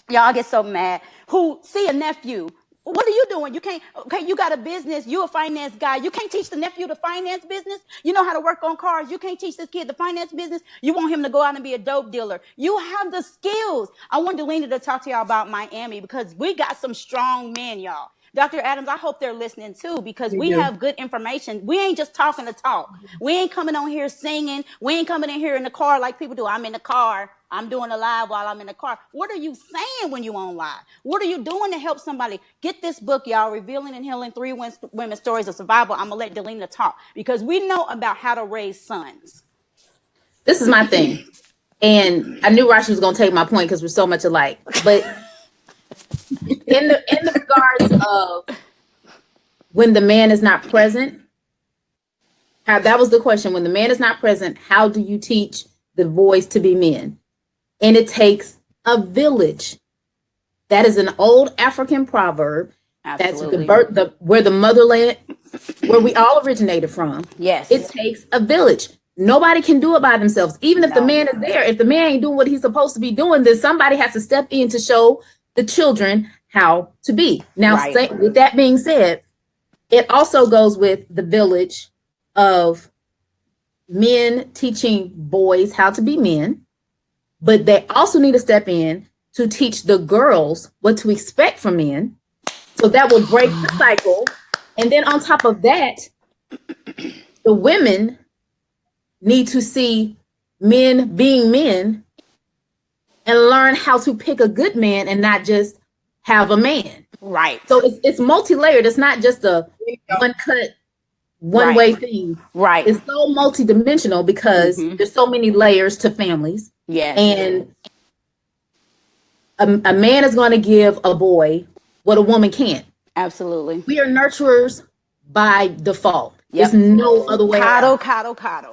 Y'all get so mad who see a nephew. What are you doing? You can't, okay, you got a business. You a finance guy. You can't teach the nephew the finance business. You know how to work on cars. You can't teach this kid the finance business. You want him to go out and be a dope dealer. You have the skills. I want Delina to talk to y'all about Miami because we got some strong men, y'all. Dr. Adams, I hope they're listening too because we have good information. We ain't just talking to talk. We ain't coming on here singing. We ain't coming in here in the car like people do. I'm in the car. I'm doing a live while I'm in the car. What are you saying when you on live? What are you doing to help somebody? Get this book, y'all, Revealing and Healing 3 Women Stories of Survival. I'm going to let Delina talk because we know about how to raise sons. This is my thing. And I knew Rashi was going to take my point because we're so much alike. But in the regards of when the man is not present, that was the question. When the man is not present, how do you teach the boys to be men? And it takes a village. That is an old African proverb. Absolutely. That's where the motherland, where we all originated from. Yes. It takes a village. Nobody can do it by themselves. Even if the man is there, if the man ain't doing what he's supposed to be doing, then somebody has to step in to show the children how to be. Now, with that being said, it also goes with the village of men teaching boys how to be men. But they also need to step in to teach the girls what to expect from men. So that will break the cycle. And then on top of that, the women need to see men being men and learn how to pick a good man and not just have a man. Right. So it's multi-layered. It's not just a one-cut, one-way thing. Right. It's so multi-dimensional because there's so many layers to families. Yes. And a man is going to give a boy what a woman can't. Absolutely. We are nurturers by default. Yep. There's no other way. Coddle. I'm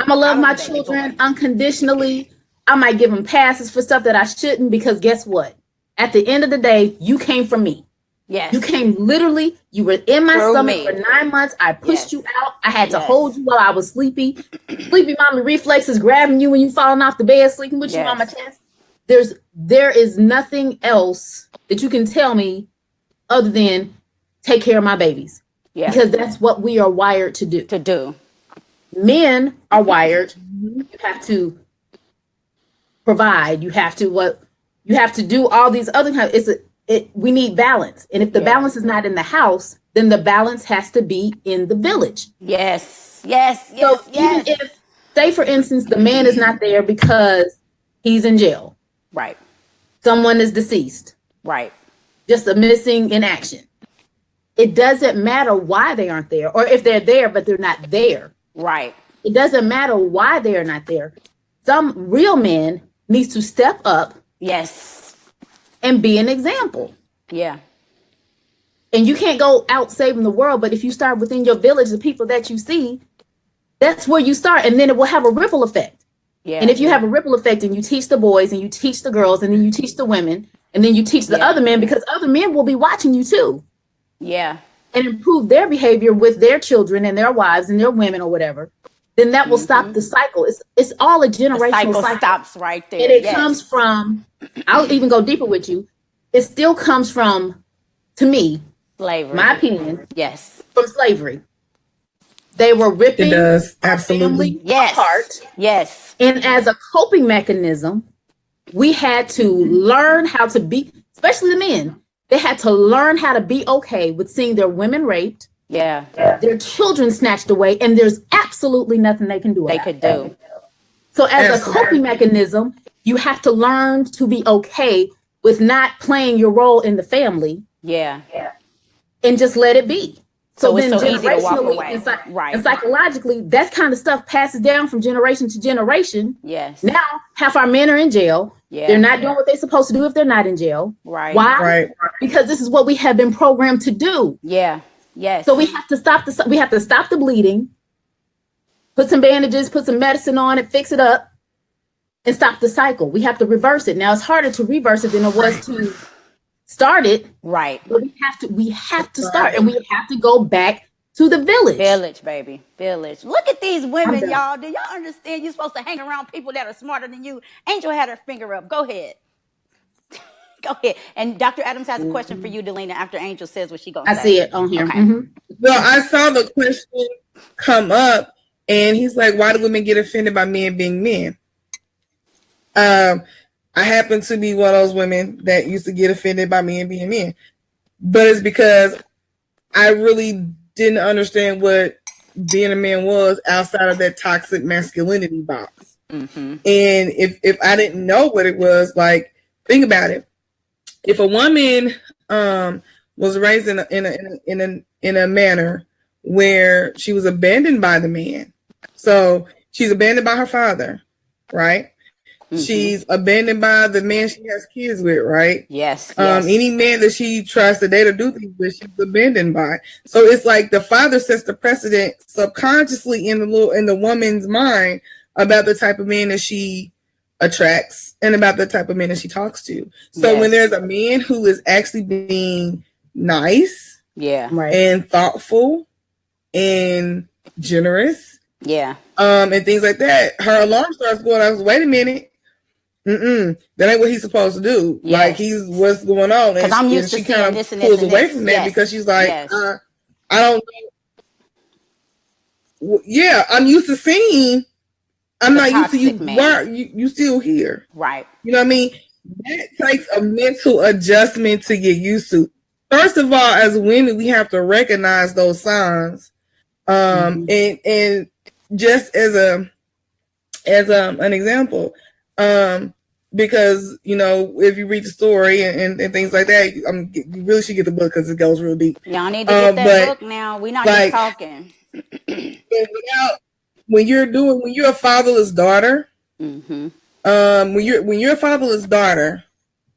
going to love my children unconditionally. I might give them passes for stuff that I shouldn't because guess what? At the end of the day, you came from me. Yes. You came literally, you were in my stomach for 9 months. I pushed you out. I had to hold you while I was sleepy. Sleepy mommy reflexes grabbing you when you falling off the bed, sleeping with you on my chest. There is nothing else that you can tell me other than take care of my babies. Yeah. Because that's what we are wired to do. Men are wired. You have to provide. You have to do all these other kinds. We need balance. And if the balance is not in the house, then the balance has to be in the village. Yes. Even if, say for instance, the man is not there because he's in jail. Right. Someone is deceased. Right. Just a missing in action. It doesn't matter why they aren't there, or if they're there, but they're not there. Right. It doesn't matter why they are not there. Some real man needs to step up. Yes. And be an example. Yeah. And you can't go out saving the world, but if you start within your village, the people that you see, that's where you start, and then it will have a ripple effect. Yeah. And if you have a ripple effect and you teach the boys and you teach the girls and then you teach the women and then you teach the other men, because other men will be watching you too. Yeah. And improve their behavior with their children and their wives and their women or whatever, then that will stop the cycle. It's all a generational cycle. Stops right there. And it comes from, I'll even go deeper with you. It still comes from, to me, slavery. My opinion. Yes. From slavery. They were ripping absolutely apart. Yes. And as a coping mechanism, we had to learn how to be, especially the men, they had to learn how to be okay with seeing their women raped, their children snatched away, and there's absolutely nothing they can do about it. So as a coping mechanism, you have to learn to be okay with not playing your role in the family. Yeah. And just let it be. So then it's so easy to walk generationally away. and psychologically, that kind of stuff passes down from generation to generation. Yes. Now, half our men are in jail. Yeah. They're not doing what they're supposed to do if they're not in jail. Right. Why? Right. Because this is what we have been programmed to do. Yeah. Yes. So we have to stop the bleeding, put some bandages, put some medicine on it, fix it up, and stop the cycle. We have to reverse it. Now it's harder to reverse it than it was to start it. Right. But we have to start, and we have to go back to the village. Village, baby. Village. Look at these women, y'all. Do y'all understand you're supposed to hang around people that are smarter than you? Angel had her finger up. Go ahead. Go ahead. And Dr. Adams has a question for you, Delina, after Angel says what she's going to say. I see it on here. Okay. Well, I saw the question come up, and he's like, why do women get offended by men being men? I happen to be one of those women that used to get offended by men being men. But it's because I really didn't understand what being a man was outside of that toxic masculinity box. Mm-hmm. And if I didn't know what it was, like, think about it. If a woman was raised in a manner where she was abandoned by the man, so she's abandoned by her father, right? Mm-hmm. She's abandoned by the man she has kids with, right? Yes. Any man that she tries to date or do things with, she's abandoned by. So it's like the father sets the precedent subconsciously in the woman's mind about the type of man that she attracts and about the type of man that she talks to. So when there's a man who is actually being nice, and thoughtful and generous, and things like that, her alarm starts going off. Wait a minute. That ain't what he's supposed to do. Yes. Like, he's what's going on, and I'm used she to kind of this and pulls this away from that because she's like, I don't know. Yeah, I'm used to seeing. I'm not used to you. Why are you still here? Right. You know what I mean? That takes a mental adjustment to get used to. First of all, as women, we have to recognize those signs, and just as an example. Because, you know, if you read the story and things like that, you really should get the book because it goes real deep. Y'all need to get that book now. We're not just talking. When you're a fatherless daughter, when you're a fatherless daughter,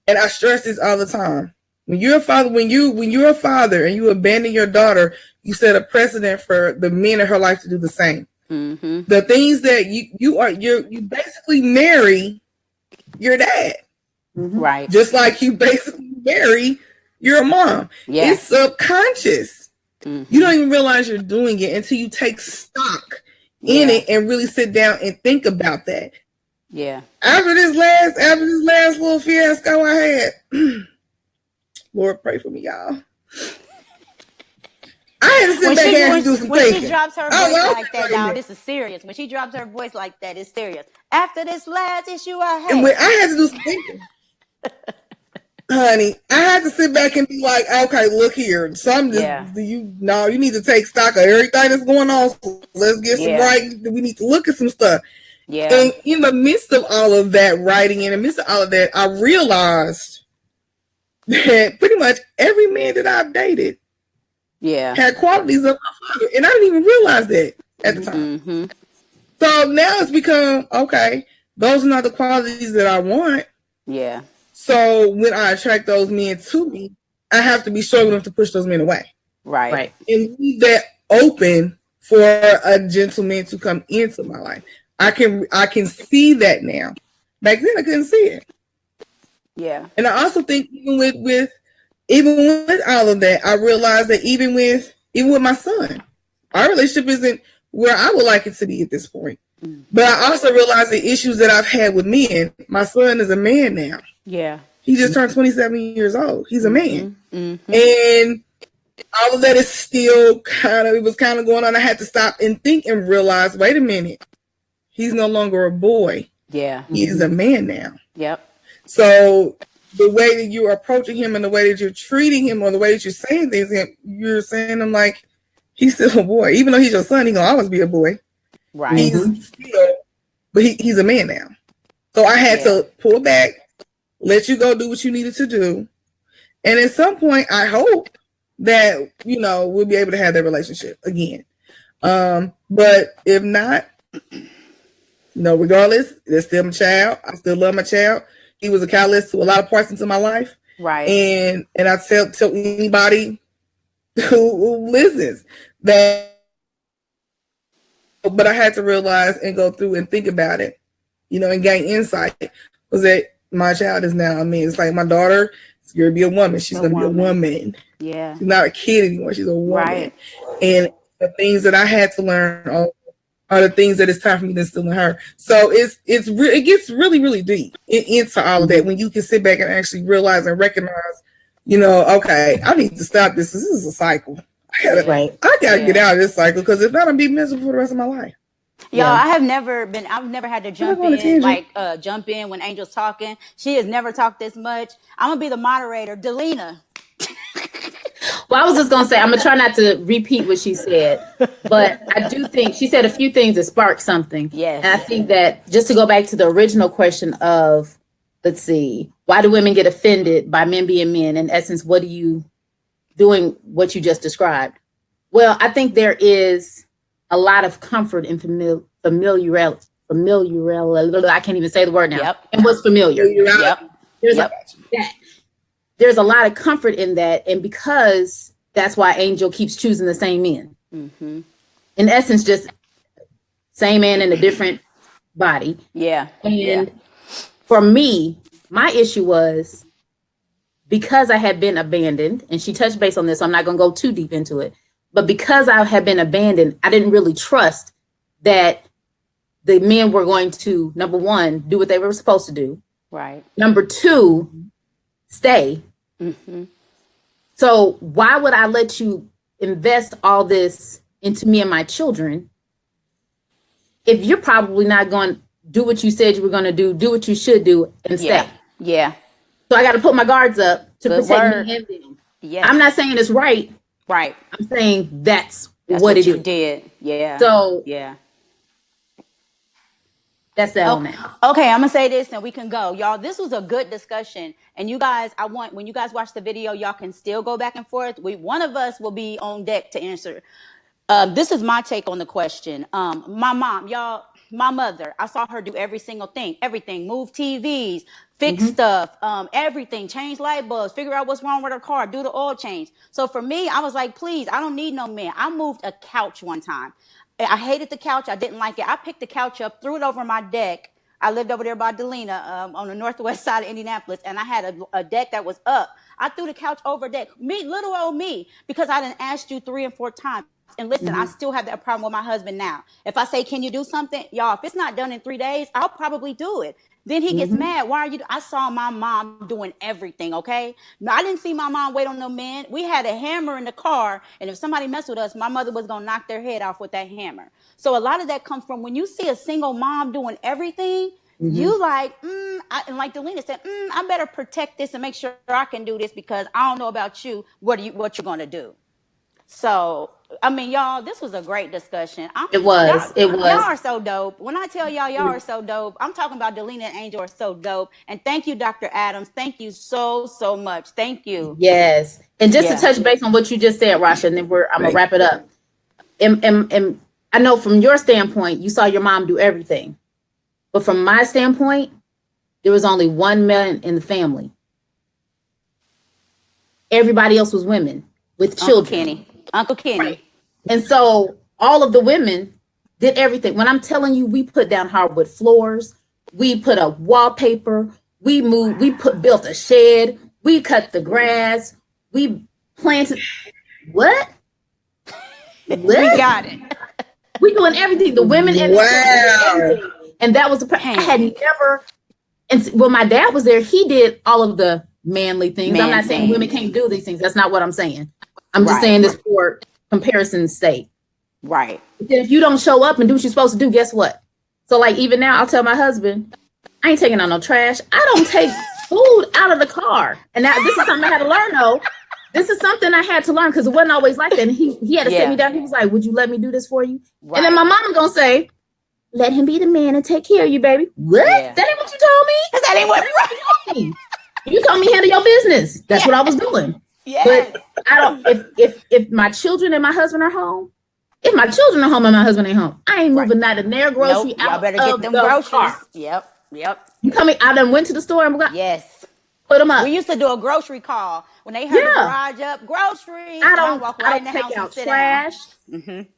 and I stress this all the time, when you're a father and you abandon your daughter, you set a precedent for the men in her life to do the same. The things that you basically marry your dad, right? Just like you basically marry your mom. It's subconscious. You don't even realize you're doing it until you take stock in it and really sit down and think about that. After this last little fiasco I had, Lord, pray for me, y'all. I had to sit back and do some thinking. When she drops her voice like that, now this is serious. When she drops her voice like that, it's serious. After this last issue I had, and when I had to do some thinking, honey, I had to sit back and be like, okay, look here. You need to take stock of everything that's going on. So let's get some writing. We need to look at some stuff. And in the midst of all of that writing, in the midst of all of that, I realized that pretty much every man that I've dated had qualities of my father, and I didn't even realize that at the time. So now it's become, okay, those are not the qualities that I want. So when I attract those men to me, I have to be strong enough to push those men away. Right. And leave that open for a gentleman to come into my life. I can see that now. Back then I couldn't see it. Yeah. And I also think even with all of that, I realized that even with my son, our relationship isn't where I would like it to be at this point. But I also realized the issues that I've had with men. My son is a man now. Yeah. He just turned 27 years old. He's a man. Mm-hmm. And all of that is still it was kind of going on. I had to stop and think and realize, wait a minute. He's no longer a boy. Yeah. He is a man now. Yep. So the way that you're approaching him and the way that you're treating him or the way that you're saying things, you're saying him like he's still a boy. Even though he's your son, he's going to always be a boy. Right. He's still, but he's a man now. So I had to pull back, let you go do what you needed to do. And at some point, I hope that, we'll be able to have that relationship again. But if not, regardless, there's still my child. I still love my child. He was a catalyst to a lot of parts into my life. Right. And I tell anybody who listens that, but I had to realize and go through and think about it, and gain insight, was that my child is now a man. It's like my daughter is going to be a woman. She's going to be a woman. Yeah. She's not a kid anymore. She's a woman. Right. And the things that I had to learn are the things that it's time for me to instill in her. So it gets really, really deep into all of that when you can sit back and actually realize and recognize, okay, I need to stop this. This is a cycle. I gotta get out of this cycle, because if not, I'm be miserable for the rest of my life. Y'all, I've never had to jump in when Angel's talking. She has never talked this much. I'm gonna be the moderator. Delina. Well, I was just going to say, I'm going to try not to repeat what she said, but I do think she said a few things that sparked something. Yes. And I think that just to go back to the original question of, let's see, why do women get offended by men being men? In essence, what are you doing what you just described? Well, I think there is a lot of comfort in familiarity. I can't even say the word now. Yep. And what's familiar? Yep. There's a lot of comfort in that. And because that's why Angel keeps choosing the same men. Mm-hmm. In essence, just same man in a different body. Yeah. And for me, my issue was because I had been abandoned, and she touched base on this, so I'm not going to go too deep into it. But because I had been abandoned, I didn't really trust that the men were going to, number one, do what they were supposed to do. Right. Number two, stay. Mm-hmm. So why would I let you invest all this into me and my children if you're probably not going to do what you said you were going to do what you should do, and stay? Yeah. So I got to put my guards up to protect me and them. Yes. I'm not saying it's right. Right. I'm saying that's what it you is. did. Yeah. So yeah. That's that on that. Okay, I'm gonna say this and we can go. Y'all, this was a good discussion. And you guys, when you guys watch the video, y'all can still go back and forth. One of us will be on deck to answer. This is my take on the question. My mom, y'all, my mother, I saw her do every single thing, everything, move TVs, fix stuff, everything, change light bulbs, figure out what's wrong with her car, do the oil change. So for me, I was like, please, I don't need no man. I moved a couch one time. I hated the couch. I didn't like it. I picked the couch up, threw it over my deck. I lived over there by Delina on the northwest side of Indianapolis, and I had a deck that was up. I threw the couch over deck. Me, little old me, because I didn't ask you 3 and 4 times. And listen, I still have that problem with my husband now. If I say, can you do something? Y'all, if it's not done in 3 days, I'll probably do it. Then he gets mad. Why are you? I saw my mom doing everything, okay? No, I didn't see my mom wait on no man. We had a hammer in the car, and if somebody messed with us, my mother was going to knock their head off with that hammer. So a lot of that comes from when you see a single mom doing everything, you like, and like Delina said, I better protect this and make sure I can do this because I don't know about you, what you're going to do. So, I mean, y'all, this was a great discussion. It was. Y'all are so dope. When I tell y'all are so dope, I'm talking about Delina and Angel are so dope. And thank you, Dr. Adams. Thank you so, so much. Thank you. Yes. And just to touch base on what you just said, Rasha, and then I'm going to wrap it up. And I know from your standpoint, you saw your mom do everything. But from my standpoint, there was only one man in the family. everybody else was women with children. Uncle Kenny. Right. And so all of the women did everything. When I'm telling you, we put down hardwood floors, we put up wallpaper, we moved, built a shed, we cut the grass, we planted. What? We got it. We doing everything. The women and the children did everything. And that was the I had never. And when my dad was there, he did all of the manly things. I'm not saying women can't do these things. That's not what I'm saying. I'm just saying this for comparison's sake. Right. Then if you don't show up and do what you're supposed to do, guess what? So like even now, I'll tell my husband, I ain't taking out no trash. I don't take food out of the car. And now this is something I had to learn though. This is something I had to learn because it wasn't always like that. And he had to sit me down. He was like, would you let me do this for you? Right. And then my mama gonna say, let him be the man and take care of you, baby. What? Yeah. That ain't what you told me? That ain't what you told me. You told me handle your business. That's what I was doing. Yeah. But I don't, if my children and my husband are home, if my children are home and my husband ain't home, I ain't moving not in their grocery out. Y'all better get them groceries. Car. Yep. You coming? I done went to the store and got put them up. We used to do a grocery call when they heard the garage up. Groceries. I don't take out trash.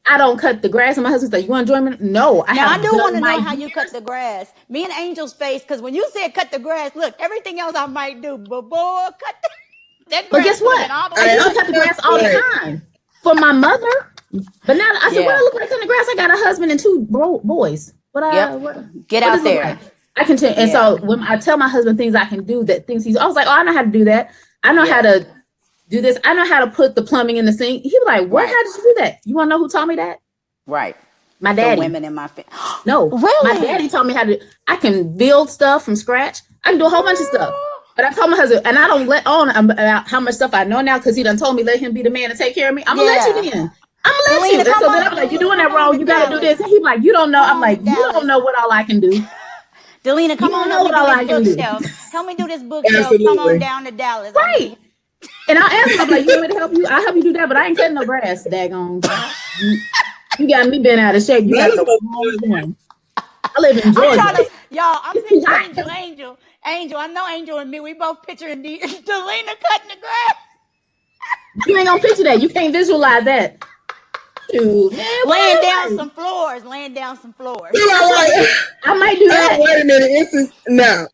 I don't cut the grass. And my husband said, "You want to join me?" No. I do want to know how you cut the grass. Me and Angel's face, because when you said cut the grass, look, everything else I might do, but boy, cut that grass. But guess what? I used to cut the grass all the time for my mother. But now I said, "What I look like cutting the grass? I got a husband and two boys. Get out there." Like? I can tell. And so when I tell my husband things I can do, that things I was like, "Oh, I know how to do that. I know how to do this. I know how to put the plumbing in the sink." He was like, "What? How did you do that? You want to know who taught me that?" Right. My daddy. The women in my family. No, really? My daddy taught me how to. I can build stuff from scratch. I can do a whole bunch of stuff. But I told my husband, and I don't let on about how much stuff I know now because he done told me let him be the man to take care of me. I'm gonna let you in. I'm gonna let you. And so then I'm like, "You're doing that wrong. You gotta do this." And he's like, "You don't know." I'm like, "You don't know what all I can do." Delina, come on, help me do this bookshelf. Help me do this bookshelf. Come on down to Dallas. Right. And I'll ask him, I'm like, "You want me to help you? I'll help you do that, but I ain't cutting no grass, daggone. You got me been out of shape. You got the wrong one." I live in Georgia. I'm picturing Angel. Angel, I know Angel and me, we both picturing Delina cutting the grass. You ain't gonna picture that. You can't visualize that. Dude, man, laying down some floors. I might do that. Wait a minute. This is no.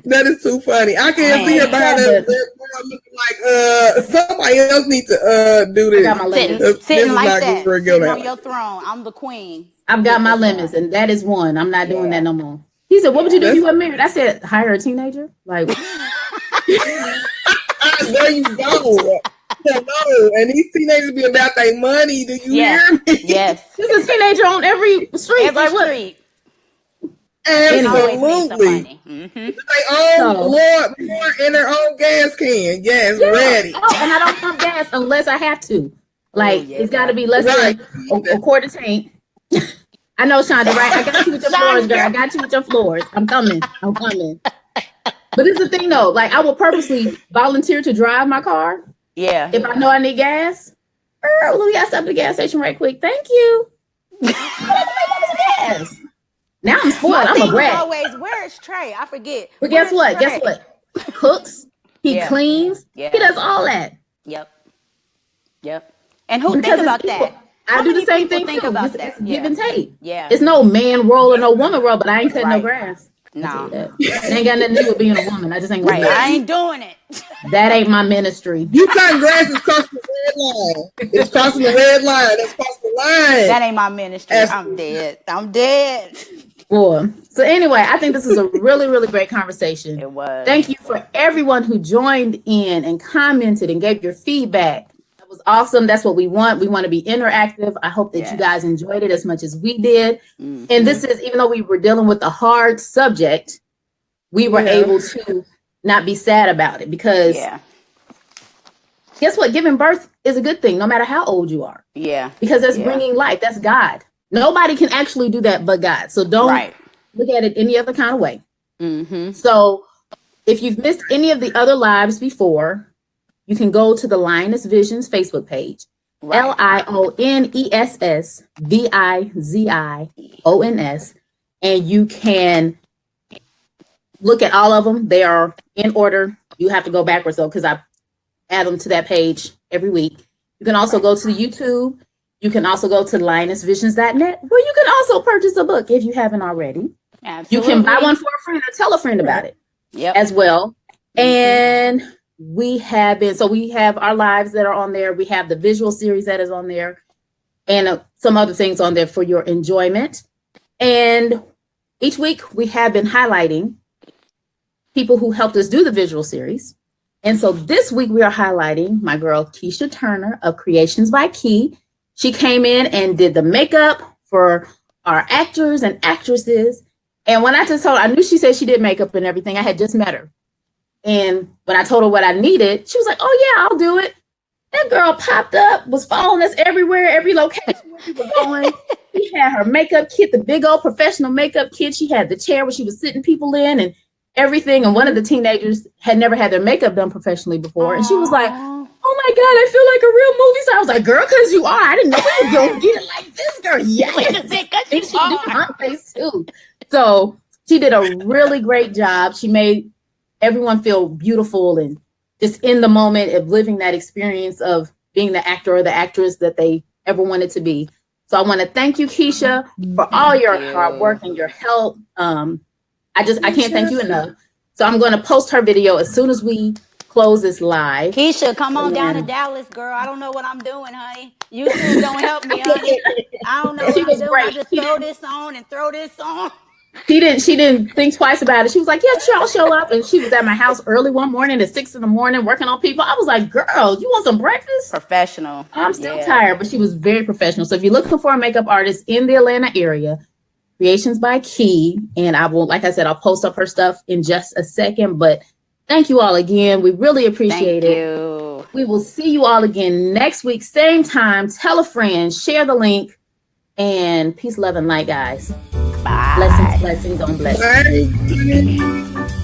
That is too funny. I can't see her behind us looking like somebody else needs to do this. I got my limits. Sitting like that. Sitting on your throne. I'm the queen. I've got my limits, and that is one. I'm not doing that no more. He said, "What would you do if you were married?" I said, "Hire a teenager." Like, there you go. Hello, and these teenagers be about their money. Do you hear me? Yes. There's a teenager on every street. Street. Absolutely. They own more in their own gas can. Yes, ready. Oh, and I don't pump gas unless I have to. Like, it's got to be less than a quarter tank. I know, Shonda, right? I got you with your floors, girl. I got you with your floors. I'm coming. But this is the thing, though. Like, I will purposely volunteer to drive my car. Yeah. If I know I need gas, let me stop at the gas station right quick. Thank you. Gas. Now I'm spoiled. I'm a brat. Always, where is Trey? I forget. But guess what? He cooks. He cleans. Yeah. He does all that. Yep. And who thinks about that? I do the same thing too. It's give and take. Yeah. It's no man role or no woman role, but I ain't cutting no grass. No. It ain't got nothing to do with being a woman. I just ain't right. I ain't doing it. That ain't my ministry. You cutting grass is crossing the red line. It's crossing the red line. That's crossing the line. That ain't my ministry. Absolutely. I'm dead. Boy. So anyway, I think this is a really, really great conversation. It was. Thank you for everyone who joined in and commented and gave your feedback. That was awesome. That's what we want. We want to be interactive. I hope that you guys enjoyed it as much as we did. Mm-hmm. And this is, even though we were dealing with a hard subject, we were able to not be sad about it because guess what? Giving birth is a good thing, no matter how old you are. Yeah. Because that's bringing life. That's God. Nobody can actually do that but God. So don't look at it any other kind of way. Mm-hmm. So if you've missed any of the other lives before, you can go to the Lioness Visions Facebook page, LIONESSVIZIONS, and you can look at all of them. They are in order. You have to go backwards though, because I add them to that page every week. You can also go to the YouTube. You can also go to lionessvisions.net, where you can also purchase a book if you haven't already. Absolutely. You can buy one for a friend or tell a friend about it as well. And we have our lives that are on there. We have the visual series that is on there, and some other things on there for your enjoyment. And each week we have been highlighting people who helped us do the visual series. And so this week we are highlighting my girl, Keisha Turner of Creations by Key. She came in and did the makeup for our actors and actresses. And when I just told her, I knew she said she did makeup and everything. I had just met her. And when I told her what I needed, she was like, oh yeah, I'll do it. That girl popped up, was following us everywhere, every location where we were going. She had her makeup kit, the big old professional makeup kit. She had the chair where she was sitting people in and everything. And one of the teenagers had never had their makeup done professionally before. And she was like, oh my God, I feel like a real movie star. I was like, girl, because you are. I didn't know you were going to get like this, girl. Yes. And she did my face too. So she did a really great job. She made everyone feel beautiful and just in the moment of living that experience of being the actor or the actress that they ever wanted to be. So I want to thank you, Keisha, for all your hard work and your help. I can't thank you enough. So I'm going to post her video as soon as we close this live. Keisha, come on down to Dallas, girl. I don't know what I'm doing, honey. YouTube don't help me, honey. I don't know what I'm doing. I just throw this on and throw this on. She didn't think twice about it. She was like, yeah, sure, I'll show up. And she was at my house early one morning at 6 a.m. working on people. I was like, girl, you want some breakfast? Professional. I'm still tired, but she was very professional. So if you're looking for a makeup artist in the Atlanta area, Creations by Key. And I will, like I said, I'll post up her stuff in just a second. But thank you all again. We really appreciate it. We will see you all again next week, same time. Tell a friend, share the link, and peace, love, and light, guys. Bye. Blessings on blessings. Bye.